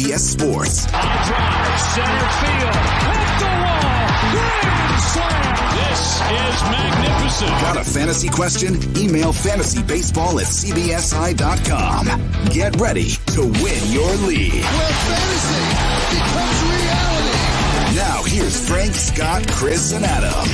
CBS Sports. High drive, center field, hit the wall, grand slam. This is magnificent. Got a fantasy question? Email fantasybaseball@cbsi.com. Get ready to win your league. Where fantasy becomes reality. Now here's Frank, Scott, Chris, and Adam.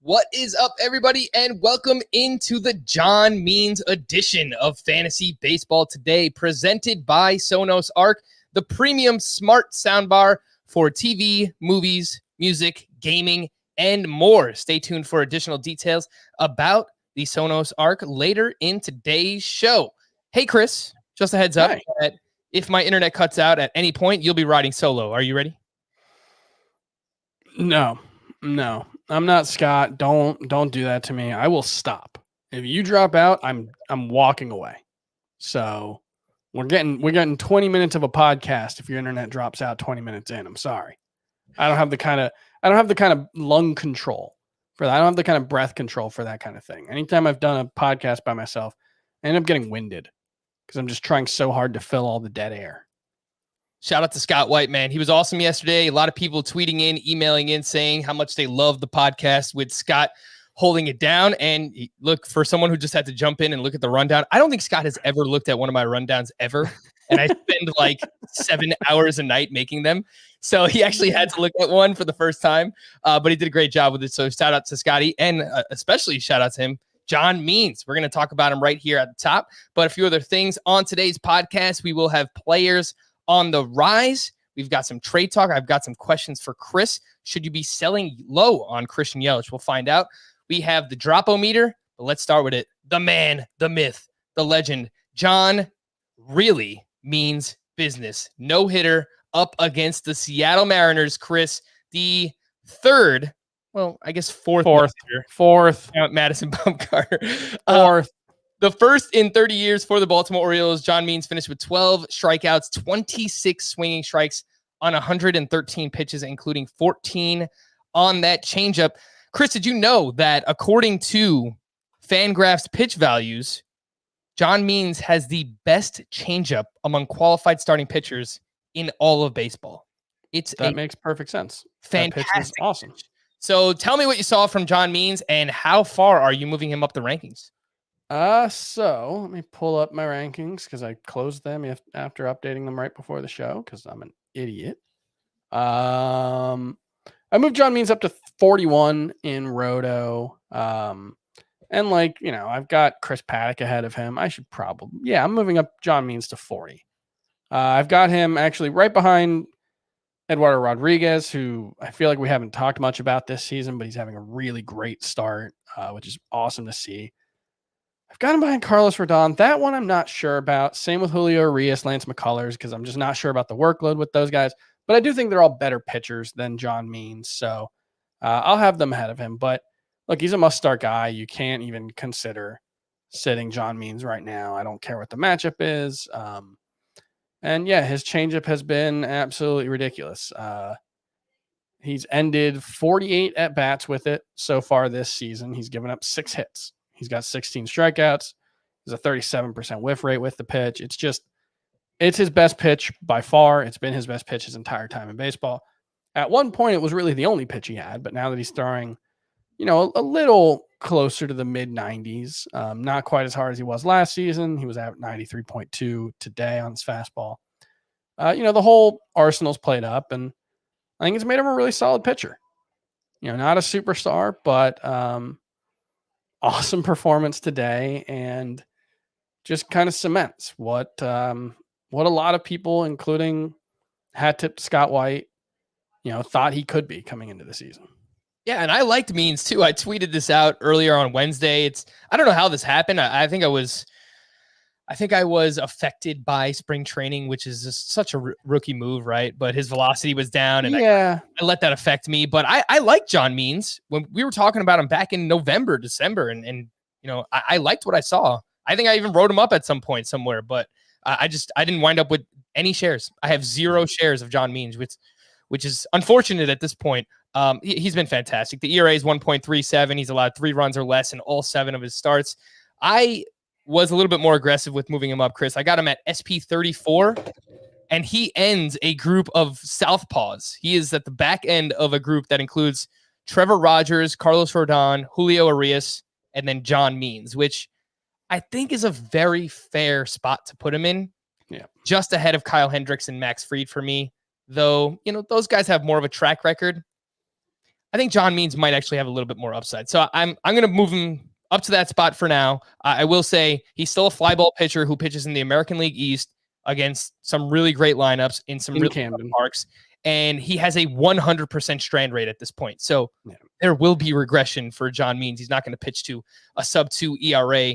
What is up, everybody, and welcome into the Jon Means edition of Fantasy Baseball Today, presented by Sonos Arc, the premium smart soundbar for TV, movies, music, gaming, and more. Stay tuned for additional details about the Sonos Arc later in today's show. Hey, Chris, just a heads up that if my internet cuts out at any point, you'll be riding solo. Are you ready? No. I'm not Scott. Don't do that to me. I will stop. If you drop out, I'm walking away. So we're getting 20 minutes of a podcast if your internet drops out 20 minutes in. I'm sorry. I don't have the kind of lung control for that. I don't have the kind of breath control for that kind of thing. Anytime I've done a podcast by myself, I end up getting winded because I'm just trying so hard to fill all the dead air. Shout out to Scott White, man. He was awesome yesterday. A lot of people tweeting in, emailing in, saying how much they love the podcast with Scott holding it down. And look, for someone who just had to jump in and look at the rundown, I don't think Scott has ever looked at one of my rundowns ever. And I spend like 7 hours a night making them. So he actually had to look at one for the first time, but he did a great job with it. So shout out to Scotty, and especially shout out to him, Jon Means. We're going to talk about him right here at the top. But a few other things on today's podcast. We will have players on the rise. We've got some trade talk. I've got some questions for Chris. Should you be selling low on Christian Yelich? We'll find out. We have the Dropometer, but let's start with it. The man, the myth, the legend, Jon really means business. No hitter up against the Seattle Mariners. Chris, the third, well, I guess fourth. Madison Bumgarner. Fourth. The first in 30 years for the Baltimore Orioles. Jon Means finished with 12 strikeouts, 26 swinging strikes on 113 pitches, including 14 on that changeup. Chris, did you know that according to Fangraphs pitch values, Jon Means has the best changeup among qualified starting pitchers in all of baseball? That makes perfect sense. Fantastic. That pitch is awesome. So tell me what you saw from Jon Means and how far are you moving him up the rankings? So let me pull up my rankings because I closed them after updating them right before the show because I'm an idiot. I moved Jon Means up to 41 in Roto. And I've got Chris Paddock ahead of him. I'm moving up Jon Means to 40. I've got him actually right behind Eduardo Rodriguez, who I feel like we haven't talked much about this season, but he's having a really great start, which is awesome to see. I've got him behind Carlos Rodon. That one I'm not sure about. Same with Julio Urias, Lance McCullers, because I'm just not sure about the workload with those guys. But I do think they're all better pitchers than Jon Means. So I'll have them ahead of him. But look, he's a must-start guy. You can't even consider sitting Jon Means right now. I don't care what the matchup is. His changeup has been absolutely ridiculous. He's ended 48 at-bats with it so far this season. He's given up 6 hits. He's got 16 strikeouts. There's a 37% whiff rate with the pitch. It's his best pitch by far. It's been his best pitch his entire time in baseball. At one point, it was really the only pitch he had, but now that he's throwing, a little closer to the mid-90s, not quite as hard as he was last season. He was at 93.2 today on his fastball. The whole arsenal's played up, and I think it's made him a really solid pitcher. Not a superstar, but awesome performance today, and just kind of cements what a lot of people, including hat-tipped Scott White, thought he could be coming into the season. Yeah, and I liked Means too. I tweeted this out earlier on Wednesday. I don't know how this happened. I think I was affected by spring training, which is just such a rookie move, right? But his velocity was down, and I let that affect me. But I like Jon Means when we were talking about him back in November, December, and I liked what I saw. I think I even wrote him up at some point somewhere, but I didn't wind up with any shares. I have 0 shares of John Means, which is unfortunate at this point. He's been fantastic. The ERA is 1.37. He's allowed 3 runs or less in all 7 of his starts. I was a little bit more aggressive with moving him up, Chris. I got him at SP 34, and he ends a group of southpaws. He is at the back end of a group that includes Trevor Rogers, Carlos Rodon, Julio Arias, and then John Means, which I think is a very fair spot to put him in. Yeah. Just ahead of Kyle Hendricks and Max Fried for me, though, those guys have more of a track record. I think John Means might actually have a little bit more upside. So I'm going to move him up to that spot for now. I will say he's still a fly ball pitcher who pitches in the American League East against some really great lineups in some really Camden parks. And he has a 100% strand rate at this point. So there will be regression for John Means. He's not going to pitch to a sub-2 ERA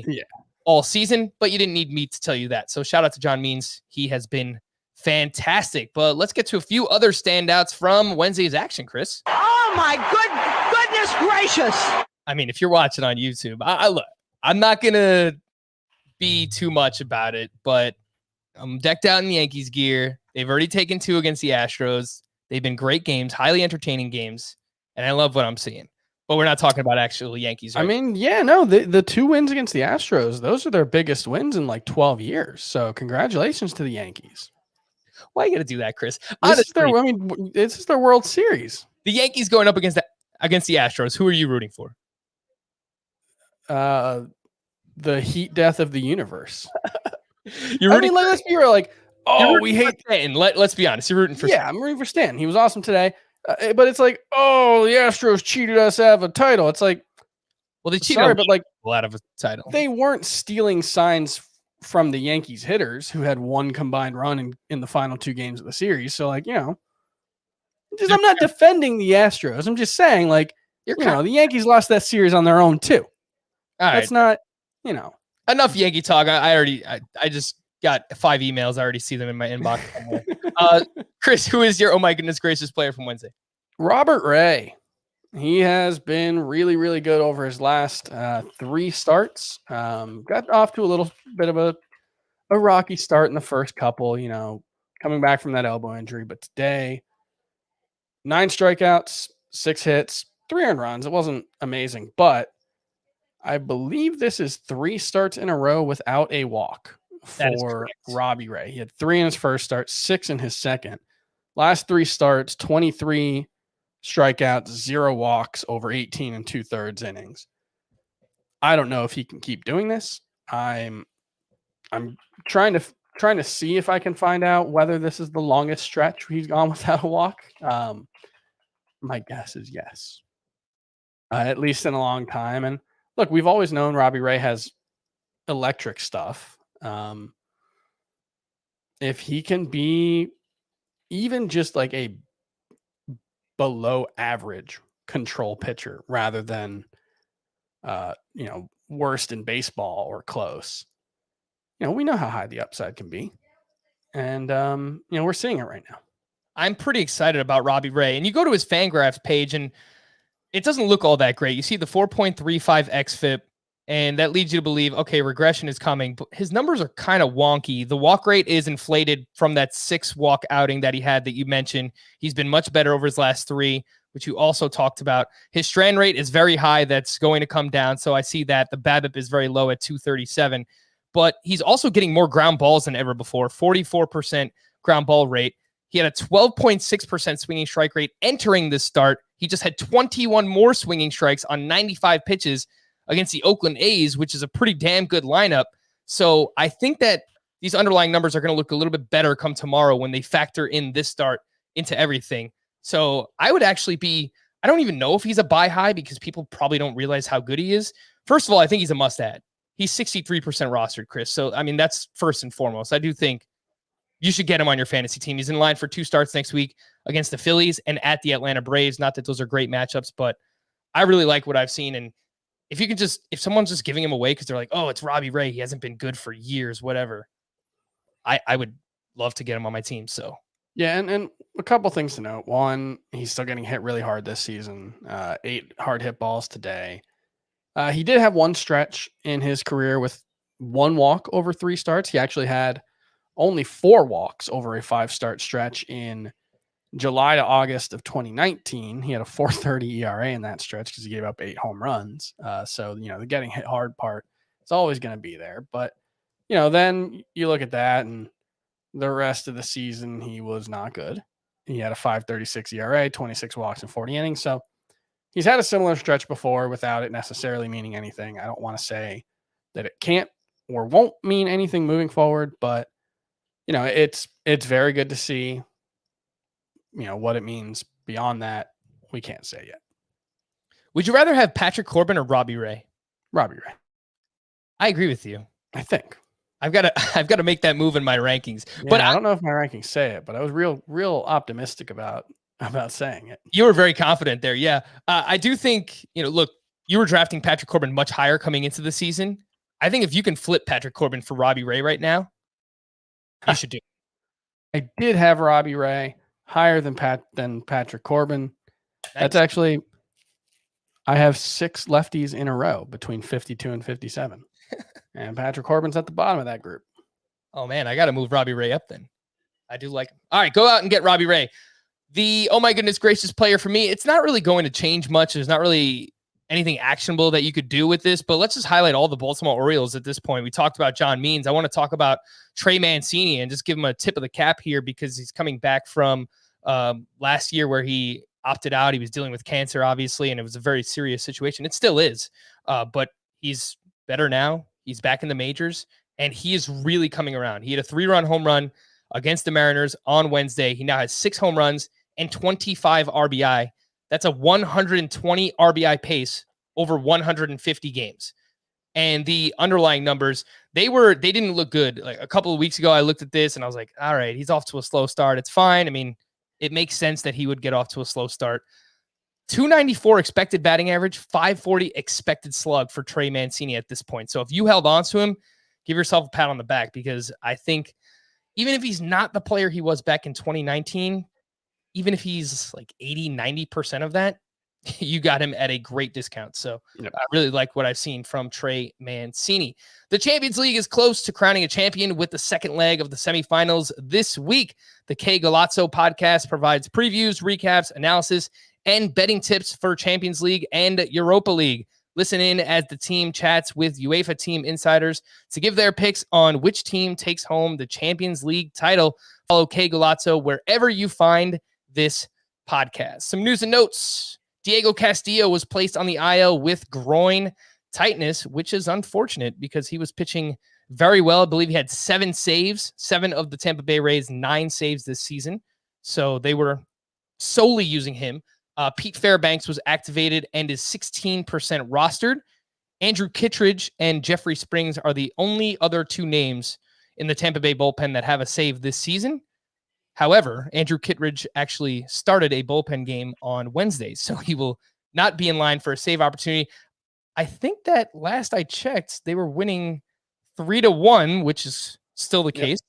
all season, but you didn't need me to tell you that. So shout out to John Means. He has been fantastic. But let's get to a few other standouts from Wednesday's action, Chris. Oh my goodness gracious. I mean, if you're watching on YouTube, I'm not going to be too much about it, but I'm decked out in Yankees gear. They've already taken 2 against the Astros. They've been great games, highly entertaining games, and I love what I'm seeing. But we're not talking about actual Yankees. Right? I mean, the 2 wins against the Astros, those are their biggest wins in like 12 years. So congratulations to the Yankees. Why you got to do that, Chris? This is their World Series. The Yankees going up against the Astros. Who are you rooting for? The heat death of the universe. Let's be real. We hate Stanton. Let's be honest. You're rooting for. Yeah, I'm rooting for Stanton. He was awesome today. But it's like, the Astros cheated us out of a title. It's like, well, they cheated out of a title. They weren't stealing signs from the Yankees hitters who had 1 combined run in the final 2 games of the series. So I'm not defending the Astros. I'm just saying, the Yankees lost that series on their own too. All That's not, enough Yankee talk. I just got 5 emails. I already see them in my inbox. Chris, who is your oh my goodness gracious player from Wednesday? Robert Ray. He has been really, really good over his last 3 starts. Got off to a little bit of a rocky start in the first couple, coming back from that elbow injury. But today, 9 strikeouts, 6 hits, 3 earned runs. It wasn't amazing, but I believe this is 3 starts in a row without a walk for Robbie Ray. He had 3 in his first start, 6 in his second. Last 3 starts, 23 strikeouts, 0 walks over 18 and 2/3 innings. I don't know if he can keep doing this. I'm trying to see if I can find out whether this is the longest stretch he's gone without a walk. My guess is yes, at least in a long time. And look, we've always known Robbie Ray has electric stuff. If he can be even just like a below average control pitcher rather than, worst in baseball or close, we know how high the upside can be. And, we're seeing it right now. I'm pretty excited about Robbie Ray. And you go to his Fangraphs page and it doesn't look all that great. You see the 4.35 xFIP, and that leads you to believe, okay, regression is coming. But his numbers are kind of wonky. The walk rate is inflated from that 6 walk outing that he had that you mentioned. He's been much better over his last 3, which you also talked about. His strand rate is very high. That's going to come down. So I see that. The BABIP is very low at 237. But he's also getting more ground balls than ever before, 44% ground ball rate. He had a 12.6% swinging strike rate entering this start. He just had 21 more swinging strikes on 95 pitches against the Oakland A's, which is a pretty damn good lineup. So I think that these underlying numbers are going to look a little bit better come tomorrow when they factor in this start into everything. So I would actually I don't even know if he's a buy high because people probably don't realize how good he is. First of all, I think he's a must add. He's 63% rostered, Chris. So, I mean, that's first and foremost. I do think you should get him on your fantasy team. He's in line for 2 starts next week against the Phillies and at the Atlanta Braves. Not that those are great matchups, but I really like what I've seen. And if someone's just giving him away because they're like, oh, it's Robbie Ray, he hasn't been good for years, whatever, I would love to get him on my team. So yeah, and a couple things to note. One, he's still getting hit really hard this season. 8 hard hit balls today. He did have one stretch in his career with 1 walk over 3 starts. He actually had only 4 walks over a 5-start stretch in July to August of 2019. He had a 4.30 ERA in that stretch because he gave up 8 home runs. So, the getting hit hard part is always going to be there. But, then you look at that and the rest of the season, he was not good. He had a 5.36 ERA, 26 walks in 40 innings. So he's had a similar stretch before without it necessarily meaning anything. I don't want to say that it can't or won't mean anything moving forward, but, it's very good to see. What it means beyond that, we can't say yet. Would you rather have Patrick Corbin or Robbie Ray? Robbie Ray. I agree with you. I think. I've got to make that move in my rankings. Yeah, but I don't know if my rankings say it, but I was real optimistic about saying it. You were very confident there. Yeah. I do think, look, you were drafting Patrick Corbin much higher coming into the season. I think if you can flip Patrick Corbin for Robbie Ray right now, you should do it. I did have Robbie Ray higher than Patrick Corbin. That's actually, I have 6 lefties in a row between 52 and 57. And Patrick Corbin's at the bottom of that group. Oh, man, I got to move Robbie Ray up then. I do like him. All right, go out and get Robbie Ray. The, oh my goodness gracious player for me, it's not really going to change much. There's not really anything actionable that you could do with this, but let's just highlight all the Baltimore Orioles at this point. We talked about John Means. I want to talk about Trey Mancini and just give him a tip of the cap here because he's coming back from last year where he opted out. He was dealing with cancer, obviously, and it was a very serious situation. It still is, but he's better now. He's back in the majors, and he is really coming around. He had a 3-run home run against the Mariners on Wednesday. He now has 6 home runs and 25 RBI. That's a 120 RBI pace over 150 games. And the underlying numbers, they didn't look good. Like a couple of weeks ago, I looked at this and I was like, all right, he's off to a slow start. It's fine. I mean, it makes sense that he would get off to a slow start. 294 expected batting average, 540 expected slug for Trey Mancini at this point. So if you held on to him, give yourself a pat on the back because I think even if he's not the player he was back in 2019, even if he's like 80, 90% of that, you got him at a great discount. So I really like what I've seen from Trey Mancini. The Champions League is close to crowning a champion with the second leg of the semifinals this week. The K Galazzo podcast provides previews, recaps, analysis, and betting tips for Champions League and Europa League. Listen in as the team chats with UEFA team insiders to give their picks on which team takes home the Champions League title. Follow K Galazzo wherever you find this podcast. Some news and notes. Diego Castillo was placed on the IL with groin tightness, which is unfortunate because he was pitching very well. I believe he had 7 saves, 7 of the Tampa Bay Rays, 9 saves this season. So they were solely using him. Pete Fairbanks was activated and is 16% rostered. Andrew Kittredge and Jeffrey Springs are the only other 2 names in the Tampa Bay bullpen that have a save this season. However, Andrew Kittredge actually started a bullpen game on Wednesday, so he will not be in line for a save opportunity. I think that last I checked, they were winning 3-1, which is still the case.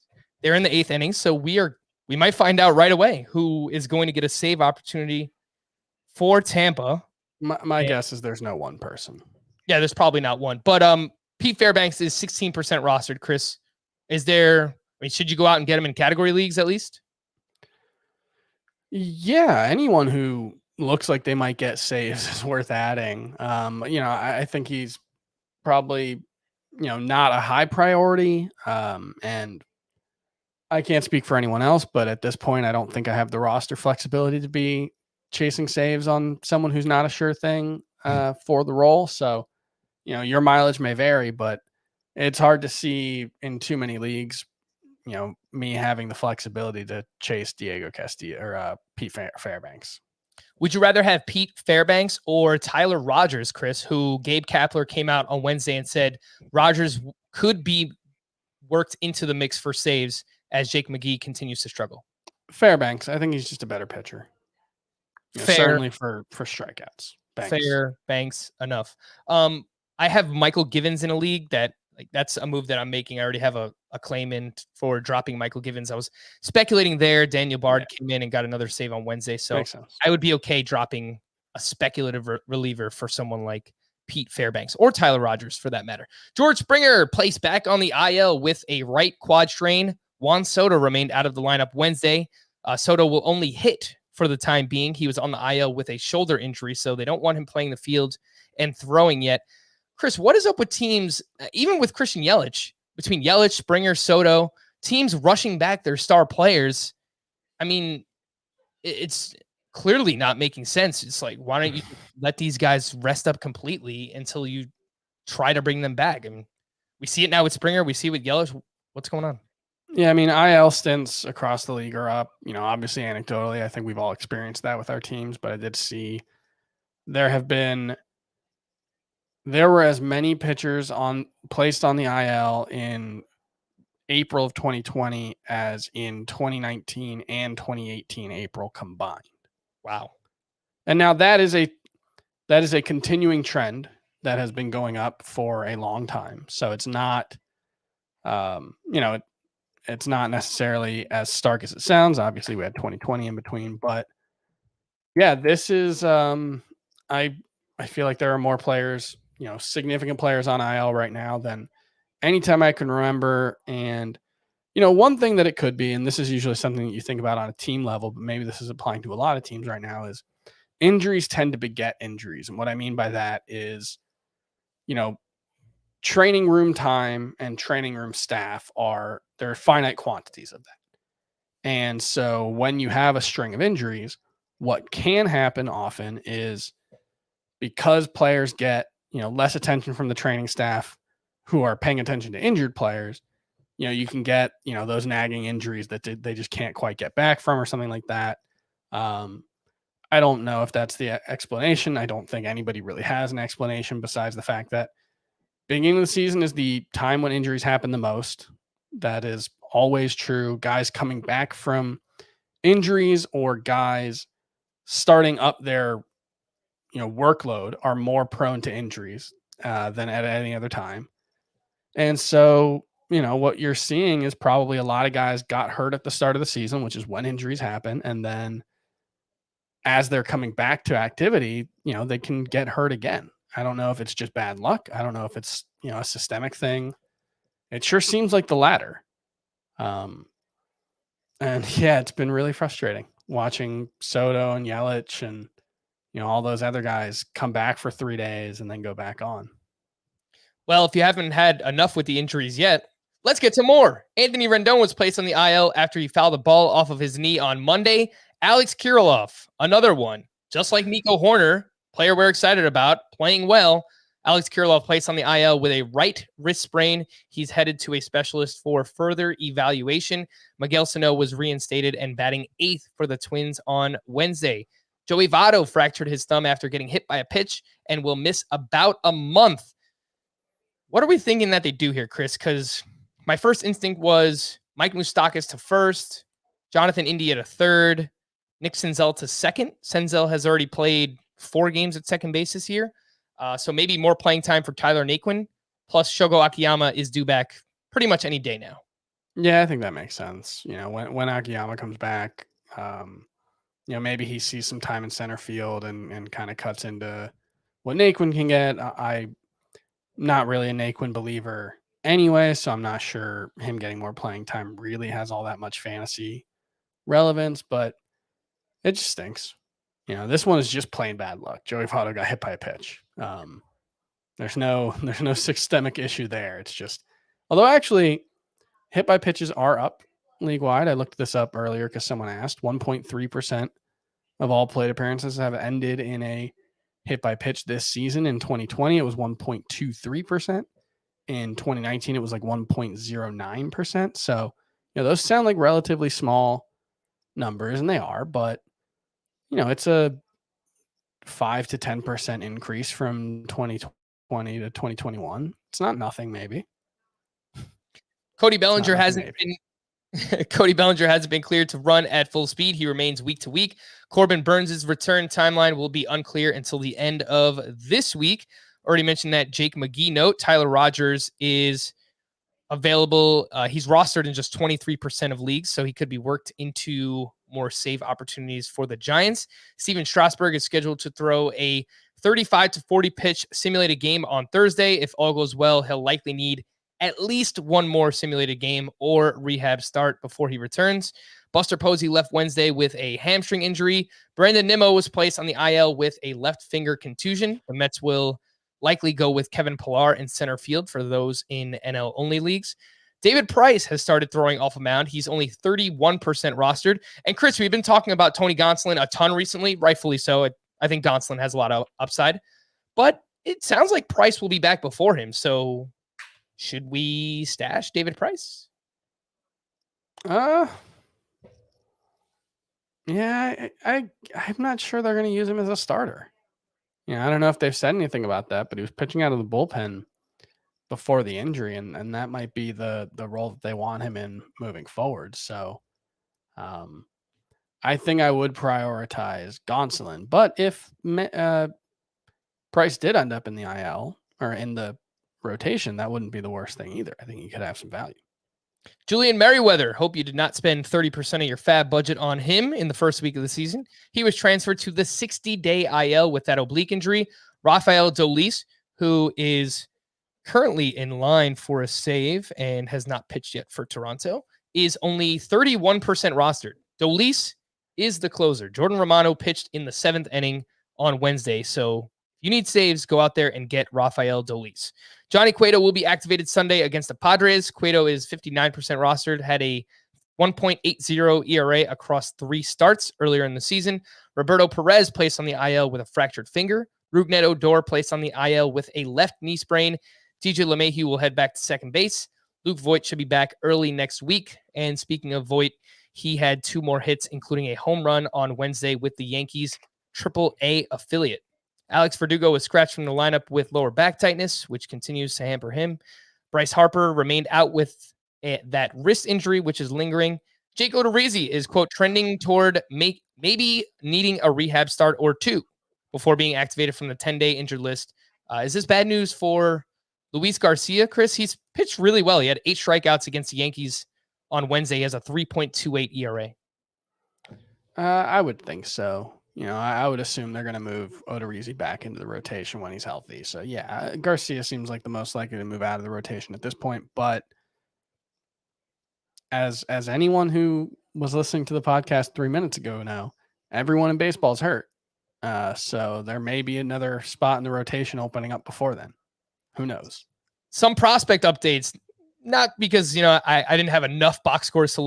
They're in the 8th inning, so we might find out right away who is going to get a save opportunity for Tampa. My guess is there's no one person. Yeah, there's probably not one. But Pete Fairbanks is 16% rostered. Chris, should you go out and get him in category leagues at least? Yeah, anyone who looks like they might get saves is worth adding. I think he's probably, not a high priority. And I can't speak for anyone else, but at this point, I don't think I have the roster flexibility to be chasing saves on someone who's not a sure thing for the role. So, your mileage may vary, but it's hard to see in too many leagues, me having the flexibility to chase Diego Castillo or Pete Fairbanks. Would you rather have Pete Fairbanks or Tyler Rogers, Chris, who Gabe Kapler came out on Wednesday and said Rogers could be worked into the mix for saves as Jake McGee continues to struggle? Fairbanks. I think he's just a better pitcher. Certainly for strikeouts. Fairbanks enough. I have Michael Givens in a league that's a move that I'm making. I already have a claim in for dropping Michael Givens. I was speculating there. Daniel Bard came in and got another save on Wednesday. So I would be okay dropping a speculative reliever for someone like Pete Fairbanks or Tyler Rogers for that matter. George Springer placed back on the IL with a right quad strain. Juan Soto remained out of the lineup Wednesday. Soto will only hit for the time being. He was on the IL with a shoulder injury, so they don't want him playing the field and throwing yet. Chris, what is up with teams, even with Christian Yelich, between Yelich, Springer, Soto, teams rushing back their star players? I mean, it's clearly not making sense. It's like, why don't you let these guys rest up completely until you try to bring them back? I mean, we see it now with Springer. We see it with Yelich. What's going on? Yeah, I mean, IL stints across the league are up. Obviously, anecdotally, I think we've all experienced that with our teams, but I did see there were as many pitchers placed on the IL in April of 2020 as in 2019 and 2018 April combined. Wow. And now that is a continuing trend that has been going up for a long time. So it's not, it's not necessarily as stark as it sounds. Obviously, we had 2020 in between, but yeah, this is. I feel like there are more players, significant players on IL right now than anytime I can remember. And one thing that it could be, and this is usually something that you think about on a team level, but maybe this is applying to a lot of teams right now, is injuries tend to beget injuries. And what I mean by that is, training room time and training room staff there are finite quantities of that. And so when you have a string of injuries, what can happen often is because players get, less attention from the training staff who are paying attention to injured players, you can get, those nagging injuries that they just can't quite get back from or something like that. I don't know if that's the explanation. I don't think anybody really has an explanation besides the fact that beginning of the season is the time when injuries happen the most. That is always true. Guys coming back from injuries or guys starting up their, workload are more prone to injuries than at any other time. And so, what you're seeing is probably a lot of guys got hurt at the start of the season, which is when injuries happen. And then as they're coming back to activity, they can get hurt again. I don't know if it's just bad luck. I don't know if it's, a systemic thing. It sure seems like the latter. And yeah, it's been really frustrating watching Soto and Yelich and, all those other guys come back for 3 days and then go back on. Well, if you haven't had enough with the injuries yet, let's get to more. Anthony Rendon was placed on the IL after he fouled the ball off of his knee on Monday. Alex Kirilloff, another one, just like Nico Horner, player we're excited about, playing well. Alex Kirilloff placed on the IL with a right wrist sprain. He's headed to a specialist for further evaluation. Miguel Sano was reinstated and batting 8th for the Twins on Wednesday. Joey Votto fractured his thumb after getting hit by a pitch and will miss about a month. What are we thinking that they do here, Chris? Because my first instinct was Mike Moustakas to first, Jonathan India to third, Nick Senzel to second. Senzel has already played 4 games at second base this year. So maybe more playing time for Tyler Naquin. Plus, Shogo Akiyama is due back pretty much any day now. Yeah, I think that makes sense. When Akiyama comes back, maybe he sees some time in center field and kind of cuts into what Naquin can get. I'm not really a Naquin believer anyway, so I'm not sure him getting more playing time really has all that much fantasy relevance, but it just stinks. This one is just plain bad luck. Joey Votto got hit by a pitch. There's no systemic issue there. It's just, although actually hit by pitches are up league wide. I looked this up earlier because someone asked. 1.3% of all plate appearances have ended in a hit by pitch this season. In 2020, it was 1.23%. In 2019, it was like 1.09%. So, those sound like relatively small numbers, and they are, but it's a 5 to 10% increase from 2020 to 2021. It's not nothing, maybe. Cody Bellinger hasn't been cleared to run at full speed. He remains week to week. Corbin Burns' return timeline will be unclear until the end of this week. Already mentioned that Jake McGee note. Tyler Rogers is available. He's rostered in just 23% of leagues, so he could be worked into more save opportunities for the Giants. Steven Strasburg is scheduled to throw a 35 to 40 pitch simulated game on Thursday. If all goes well, he'll likely need at least one more simulated game or rehab start before he returns. Buster Posey left Wednesday with a hamstring injury. Brandon Nimmo was placed on the IL with a left finger contusion. The Mets will likely go with Kevin Pillar in center field for those in NL-only leagues. David Price has started throwing off a mound. He's only 31% rostered. And Chris, we've been talking about Tony Gonsolin a ton recently, rightfully so. I think Gonsolin has a lot of upside. But it sounds like Price will be back before him. So should we stash David Price? Yeah, I'm not sure they're going to use him as a starter. Yeah, I don't know if they've said anything about that, but he was pitching out of the bullpen before the injury, and that might be the role that they want him in moving forward. So I think I would prioritize Gonsolin. But if Price did end up in the IL or in the rotation, that wouldn't be the worst thing either. I think he could have some value. Julian Merriweather, hope you did not spend 30% of your fab budget on him in the first week of the season. He was transferred to the 60-day IL with that oblique injury. Rafael Dolis, who is currently in line for a save and has not pitched yet for Toronto, is only 31% rostered. Dolis is the closer. Jordan Romano pitched in the 7th inning on Wednesday, so if you need saves, go out there and get Rafael Dolis. Johnny Cueto will be activated Sunday against the Padres. Cueto is 59% rostered, had a 1.80 ERA across 3 starts earlier in the season. Roberto Perez placed on the IL with a fractured finger. Rougned Odor placed on the IL with a left knee sprain. DJ LeMahieu will head back to second base. Luke Voit should be back early next week. And speaking of Voit, he had 2 more hits, including a home run on Wednesday with the Yankees' AAA affiliate. Alex Verdugo was scratched from the lineup with lower back tightness, which continues to hamper him. Bryce Harper remained out with that wrist injury, which is lingering. Jake Odorizzi is, quote, trending toward maybe needing a rehab start or 2 before being activated from the 10-day injured list. Is this bad news for Luis Garcia, Chris? He's pitched really well. He had 8 strikeouts against the Yankees on Wednesday. He has a 3.28 ERA. I would think so. You know, I would assume they're going to move Odorizzi back into the rotation when he's healthy. So, yeah, Garcia seems like the most likely to move out of the rotation at this point. But as anyone who was listening to the podcast 3 minutes ago now, everyone in baseball is hurt. So there may be another spot in the rotation opening up before then. Who knows? Some prospect updates, not because, you know, I didn't have enough box scores to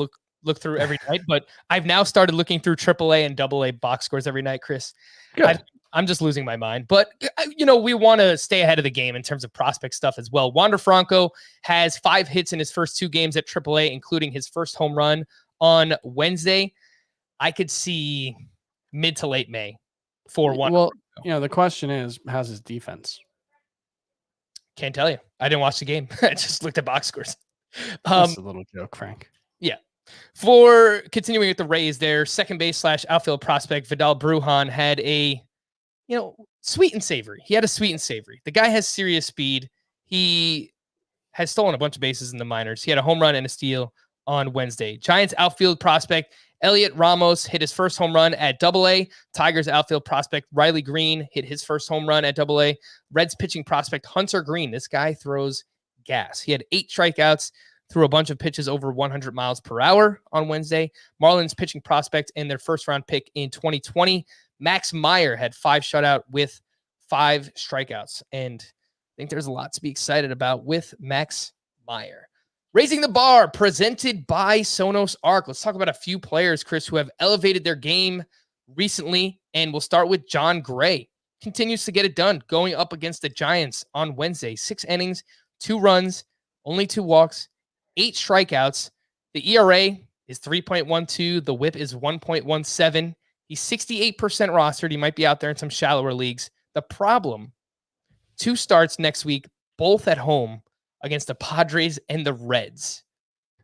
look through every night, but I've now started looking through AAA and AA box scores every night, Chris. Good. I'm just losing my mind. But, you know, we want to stay ahead of the game in terms of prospect stuff as well. Wander Franco has 5 hits in his first 2 games at AAA, including his first home run on Wednesday. I could see mid to late May for Wander Well, Franco. you know, the question is, how's his defense? Can't tell you. I didn't watch the game. I just looked at box scores. That's a little joke, Frank. Yeah. For continuing with the Rays, their second base / outfield prospect, Vidal Brujan, had a, you know, sweet and savory. He had a sweet and savory. The guy has serious speed. He has stolen a bunch of bases in the minors. He had a home run and a steal on Wednesday. Giants outfield prospect Elliot Ramos hit his first home run at AA. Tigers outfield prospect Riley Green hit his first home run at AA. Reds pitching prospect Hunter Green. This guy throws gas. He had 8 strikeouts, threw a bunch of pitches over 100 miles per hour on Wednesday. Marlins pitching prospect and their first round pick in 2020, Max Meyer, had 5 shutout with 5 strikeouts. And I think there's a lot to be excited about with Max Meyer. Raising the bar, presented by Sonos Arc. Let's talk about a few players, Chris, who have elevated their game recently. And we'll start with Jon Gray. Continues to get it done, going up against the Giants on Wednesday. 6 innings, 2 runs, only 2 walks, 8 strikeouts. The ERA is 3.12. The whip is 1.17. He's 68% rostered. He might be out there in some shallower leagues. The problem, 2 starts next week, both at home against the Padres and the Reds.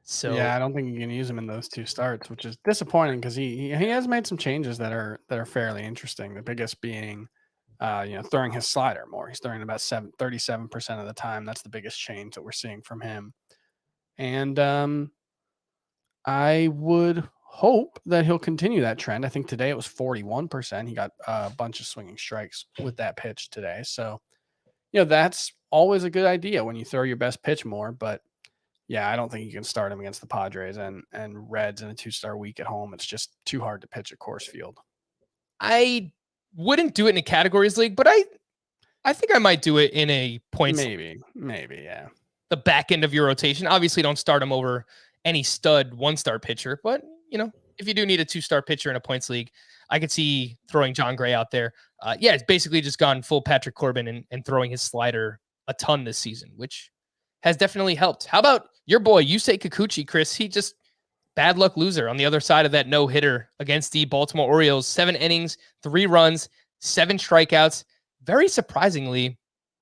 So yeah, I don't think you can use him in those 2 starts, which is disappointing because he has made some changes that are fairly interesting. The biggest being, throwing his slider more. He's throwing about 37% of the time. That's the biggest change that we're seeing from him. And I would hope that he'll continue that trend. I think today it was 41%. He got a bunch of swinging strikes with that pitch today. So, that's always a good idea when you throw your best pitch more. But yeah, I don't think you can start him against the Padres and Reds in a 2-star week at home. It's just too hard to pitch at Coors Field. I wouldn't do it in a categories league, but I think I might do it in a points. Maybe, yeah. The back end of your rotation. Obviously, don't start him over any stud 1-star pitcher, but if you do need a 2-star pitcher in a points league, I could see throwing Jon Gray out there. It's basically just gone full Patrick Corbin and throwing his slider a ton this season, which has definitely helped. How about your boy, Yusei Kikuchi, Chris? He just bad luck loser on the other side of that no-hitter against the Baltimore Orioles. 7 innings, 3 runs, 7 strikeouts. Very surprisingly,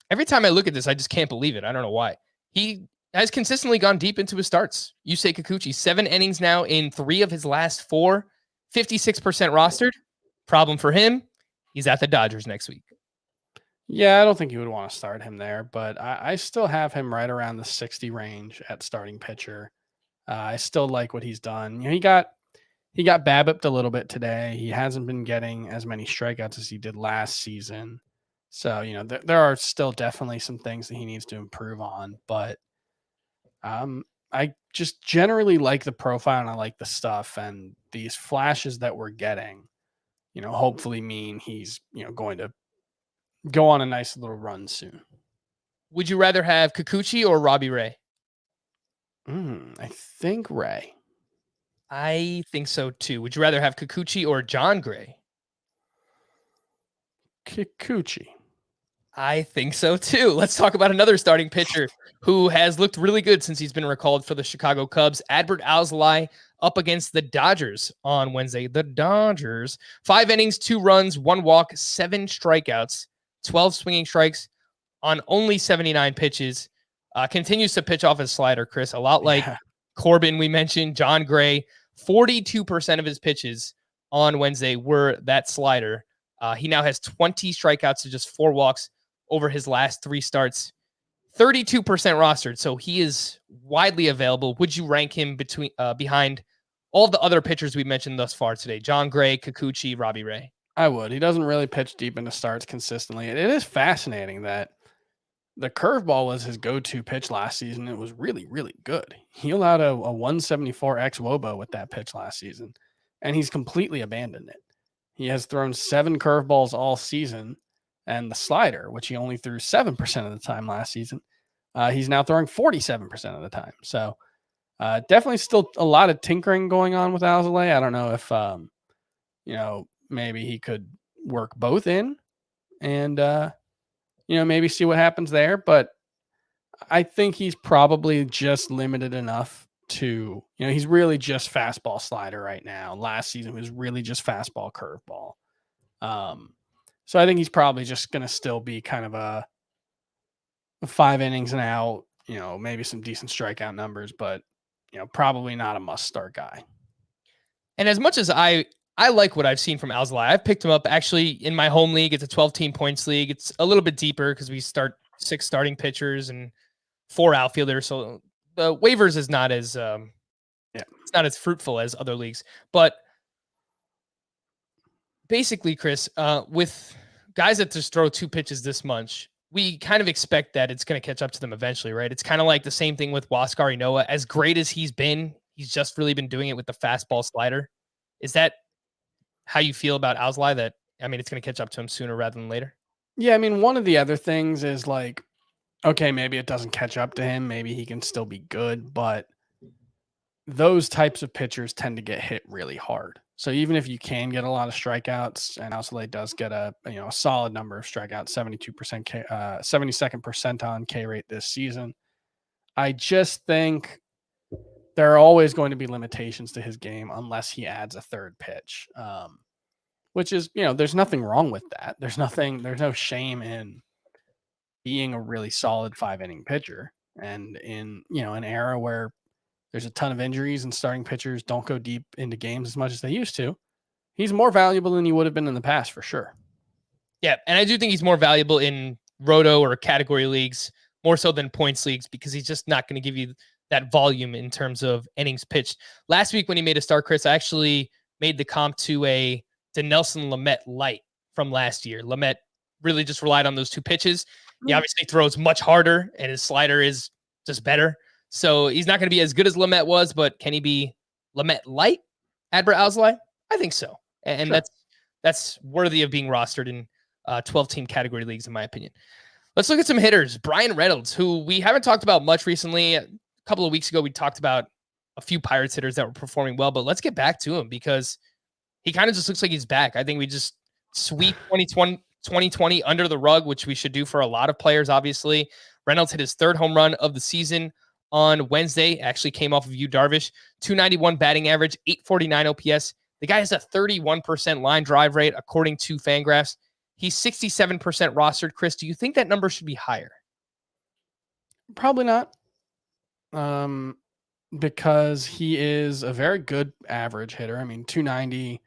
every time I look at this, I just can't believe it. I don't know why. He has consistently gone deep into his starts. Yusei Kikuchi, 7 innings now in 3 of his last 4, 56% rostered. Problem for him, he's at the Dodgers next week. Yeah, I don't think you would want to start him there, but I still have him right around the 60 range at starting pitcher. I still like what he's done. He got BABIP'd a little bit today. He hasn't been getting as many strikeouts as he did last season. So, there are still definitely some things that he needs to improve on, but I just generally like the profile and I like the stuff, and these flashes that we're getting, hopefully mean he's, going to go on a nice little run soon. Would you rather have Kikuchi or Robbie Ray? I think Ray. I think so too. Would you rather have Kikuchi or Jon Gray? Kikuchi. I think so too. Let's talk about another starting pitcher who has looked really good since he's been recalled for the Chicago Cubs. Adbert Alzolay up against the Dodgers on Wednesday. The Dodgers, 5 innings, 2 runs, 1 walk, 7 strikeouts, 12 swinging strikes on only 79 pitches. Continues to pitch off his slider, Chris, a lot like Corbin we mentioned. Jon Gray, 42% of his pitches on Wednesday were that slider. He now has 20 strikeouts to just 4 walks over his last 3 starts. 32% rostered, so he is widely available. Would you rank him behind all the other pitchers we mentioned thus far today? Jon Gray, Kikuchi, Robbie Ray. I would. He doesn't really pitch deep into starts consistently. It is fascinating that the curveball was his go-to pitch last season. It was really, really good. He allowed a 174 xWOBA with that pitch last season, and he's completely abandoned it. He has thrown 7 curveballs all season, and the slider, which he only threw 7% of the time last season, he's now throwing 47% of the time. So definitely still a lot of tinkering going on with Alzolay. I don't know if, maybe he could work both in and, maybe see what happens there. But I think he's probably just limited enough to, he's really just fastball slider right now. Last season was really just fastball curveball. So I think he's probably just going to still be kind of a 5 innings and out, maybe some decent strikeout numbers, but, probably not a must start guy. And as much as I like what I've seen from Alzolay, I've picked him up actually in my home league. It's a 12-team points league. It's a little bit deeper because we start 6 starting pitchers and 4 outfielders. So the waivers is not as it's not as fruitful as other leagues. But basically, Chris, with guys that just throw 2 pitches this much, we kind of expect that it's going to catch up to them eventually, right? It's kind of like the same thing with Huascar Ynoa. As great as he's been, he's just really been doing it with the fastball slider. Is that how you feel about Alzolay? That, it's going to catch up to him sooner rather than later? Yeah, one of the other things is like, okay, maybe it doesn't catch up to him. Maybe he can still be good, but those types of pitchers tend to get hit really hard. So even if you can get a lot of strikeouts, and Alzolay does get a solid number of strikeouts, 72%, 72nd percentile K rate this season, I just think there are always going to be limitations to his game unless he adds a third pitch, which is, there's nothing wrong with that. There's no shame in being a really solid 5-inning pitcher. And in, an era where there's a ton of injuries and starting pitchers don't go deep into games as much as they used to, he's more valuable than he would have been in the past for sure. Yeah, and I do think he's more valuable in roto or category leagues, more so than points leagues, because he's just not going to give you that volume in terms of innings pitched. Last week when he made a start, Chris, I actually made the comp to a Dinelson Lamet light from last year. Lamet really just relied on those 2 pitches. He obviously throws much harder, and his slider is just better. So he's not going to be as good as Lamet was, but can he be Lamet light? Adbert Alzolay? I think so. And Sure. that's worthy of being rostered in 12-team category leagues, in my opinion. Let's look at some hitters. Brian Reynolds, who we haven't talked about much recently. A couple of weeks ago, we talked about a few Pirates hitters that were performing well, but let's get back to him because he kind of just looks like he's back. I think we just sweep 2020 under the rug, which we should do for a lot of players, obviously. Reynolds hit his 3rd home run of the season on Wednesday. Actually came off of Yu Darvish. 291 batting average, 849 OPS. The guy has a 31% line drive rate, according to Fangraphs. He's 67% rostered. Chris, do you think that number should be higher? Probably not. Because he is a very good average hitter. I mean, 290